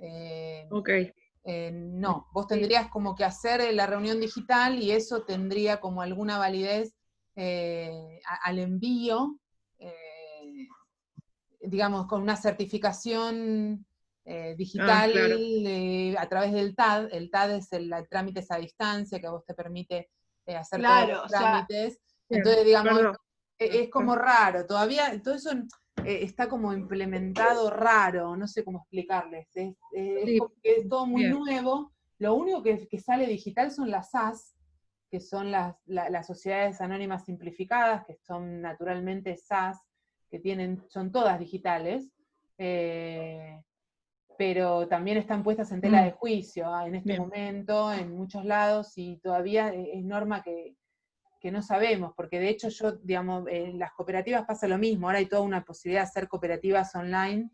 Ok. No, vos tendrías como que hacer la reunión digital, y eso tendría como alguna validez al envío, digamos, con una certificación digital, claro. a través del TAD. El TAD es el trámite a distancia que a vos te permite hacer claro, todos los o sea, trámites. Entonces, digamos, Perdón. es como raro, todavía todo eso está como implementado raro, no sé cómo explicarles, Sí, como que es todo muy bien. nuevo. Lo único que sale digital son las SAS, que son las sociedades anónimas simplificadas, que son naturalmente SAS, que son todas digitales, pero también están puestas en tela de juicio en este Bien. momento, en muchos lados, y todavía es norma que no sabemos, porque de hecho digamos, en las cooperativas pasa lo mismo. Ahora hay toda una posibilidad de hacer cooperativas online,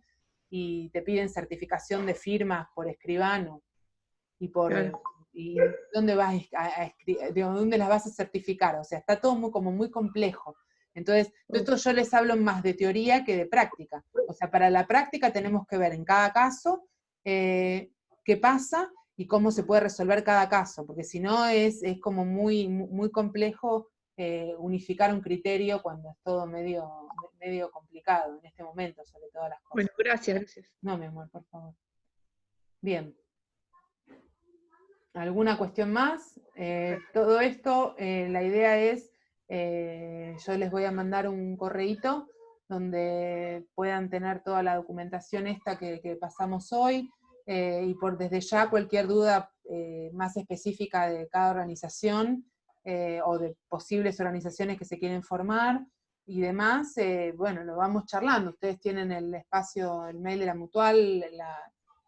y te piden certificación de firmas por escribano, Claro. y dónde vas dónde las vas a certificar. O sea, está todo como muy complejo. Entonces, esto yo les hablo más de teoría que de práctica. O sea, para la práctica tenemos que ver en cada caso qué pasa y cómo se puede resolver cada caso, porque si no es como muy complejo unificar un criterio cuando es todo medio complicado en este momento, sobre todas las cosas. Bueno, gracias. No, mi amor, por favor. Bien. ¿Alguna cuestión más? Todo esto, la idea es, yo les voy a mandar un correíto donde puedan tener toda la documentación esta que pasamos hoy, y desde ya cualquier duda más específica de cada organización, o de posibles organizaciones que se quieren formar y demás, bueno, lo vamos charlando. Ustedes tienen el espacio, el mail de la Mutual,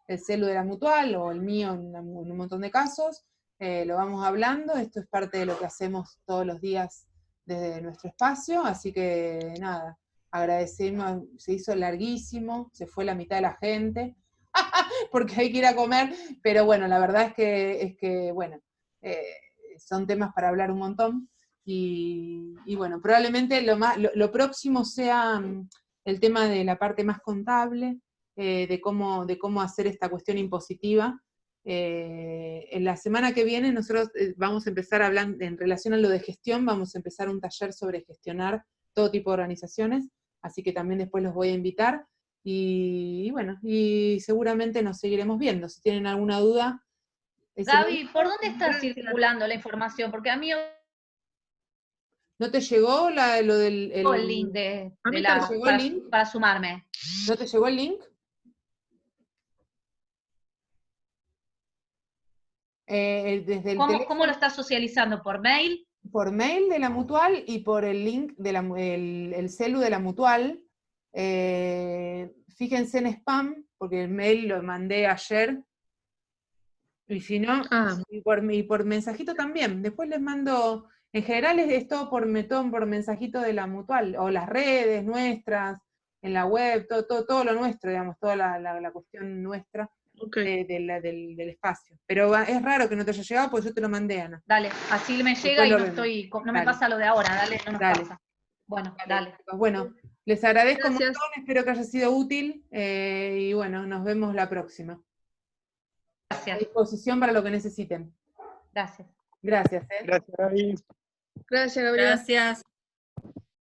el celu de la Mutual, o el mío en un montón de casos, lo vamos hablando. Esto es parte de lo que hacemos todos los días desde nuestro espacio, así que nada, agradecemos. Se hizo larguísimo, se fue la mitad de la gente, porque hay que ir a comer, pero bueno, la verdad es que bueno, son temas para hablar un montón, y bueno, probablemente lo próximo sea el tema de la parte más contable, de cómo hacer esta cuestión impositiva. En la semana que viene nosotros vamos a empezar hablando, en relación a lo de gestión, vamos a empezar un taller sobre gestionar todo tipo de organizaciones, así que también después los voy a invitar, y bueno, y seguramente nos seguiremos viendo. Si tienen alguna duda. Gaby, ¿por dónde está circulando la información? Porque a mí ¿No te llegó lo del el link para sumarme. ¿No te llegó el link? Desde el ¿Cómo lo estás socializando? ¿Por mail? Por mail de la Mutual, y por el link de el celu de la Mutual. Fíjense en spam, porque el mail lo mandé ayer, y si no, y por mensajito también. Después les mando, en general es todo por mensajito de la Mutual, o las redes nuestras, en la web, todo lo nuestro, digamos, toda la cuestión nuestra del espacio. Pero es raro que no te haya llegado, porque yo te lo mandé, Ana. Dale, así me Después llega y lo no vemos. me Dale. pasa lo de ahora, dale, no nos Dale. pasa. Bueno, dale. Bueno, les agradezco un Gracias. montón, espero que haya sido útil, y bueno, nos vemos la próxima. A Gracias, disposición para lo que necesiten. gracias. Gracias. Gracias, Gaby. Gracias, Gabriel. Gracias.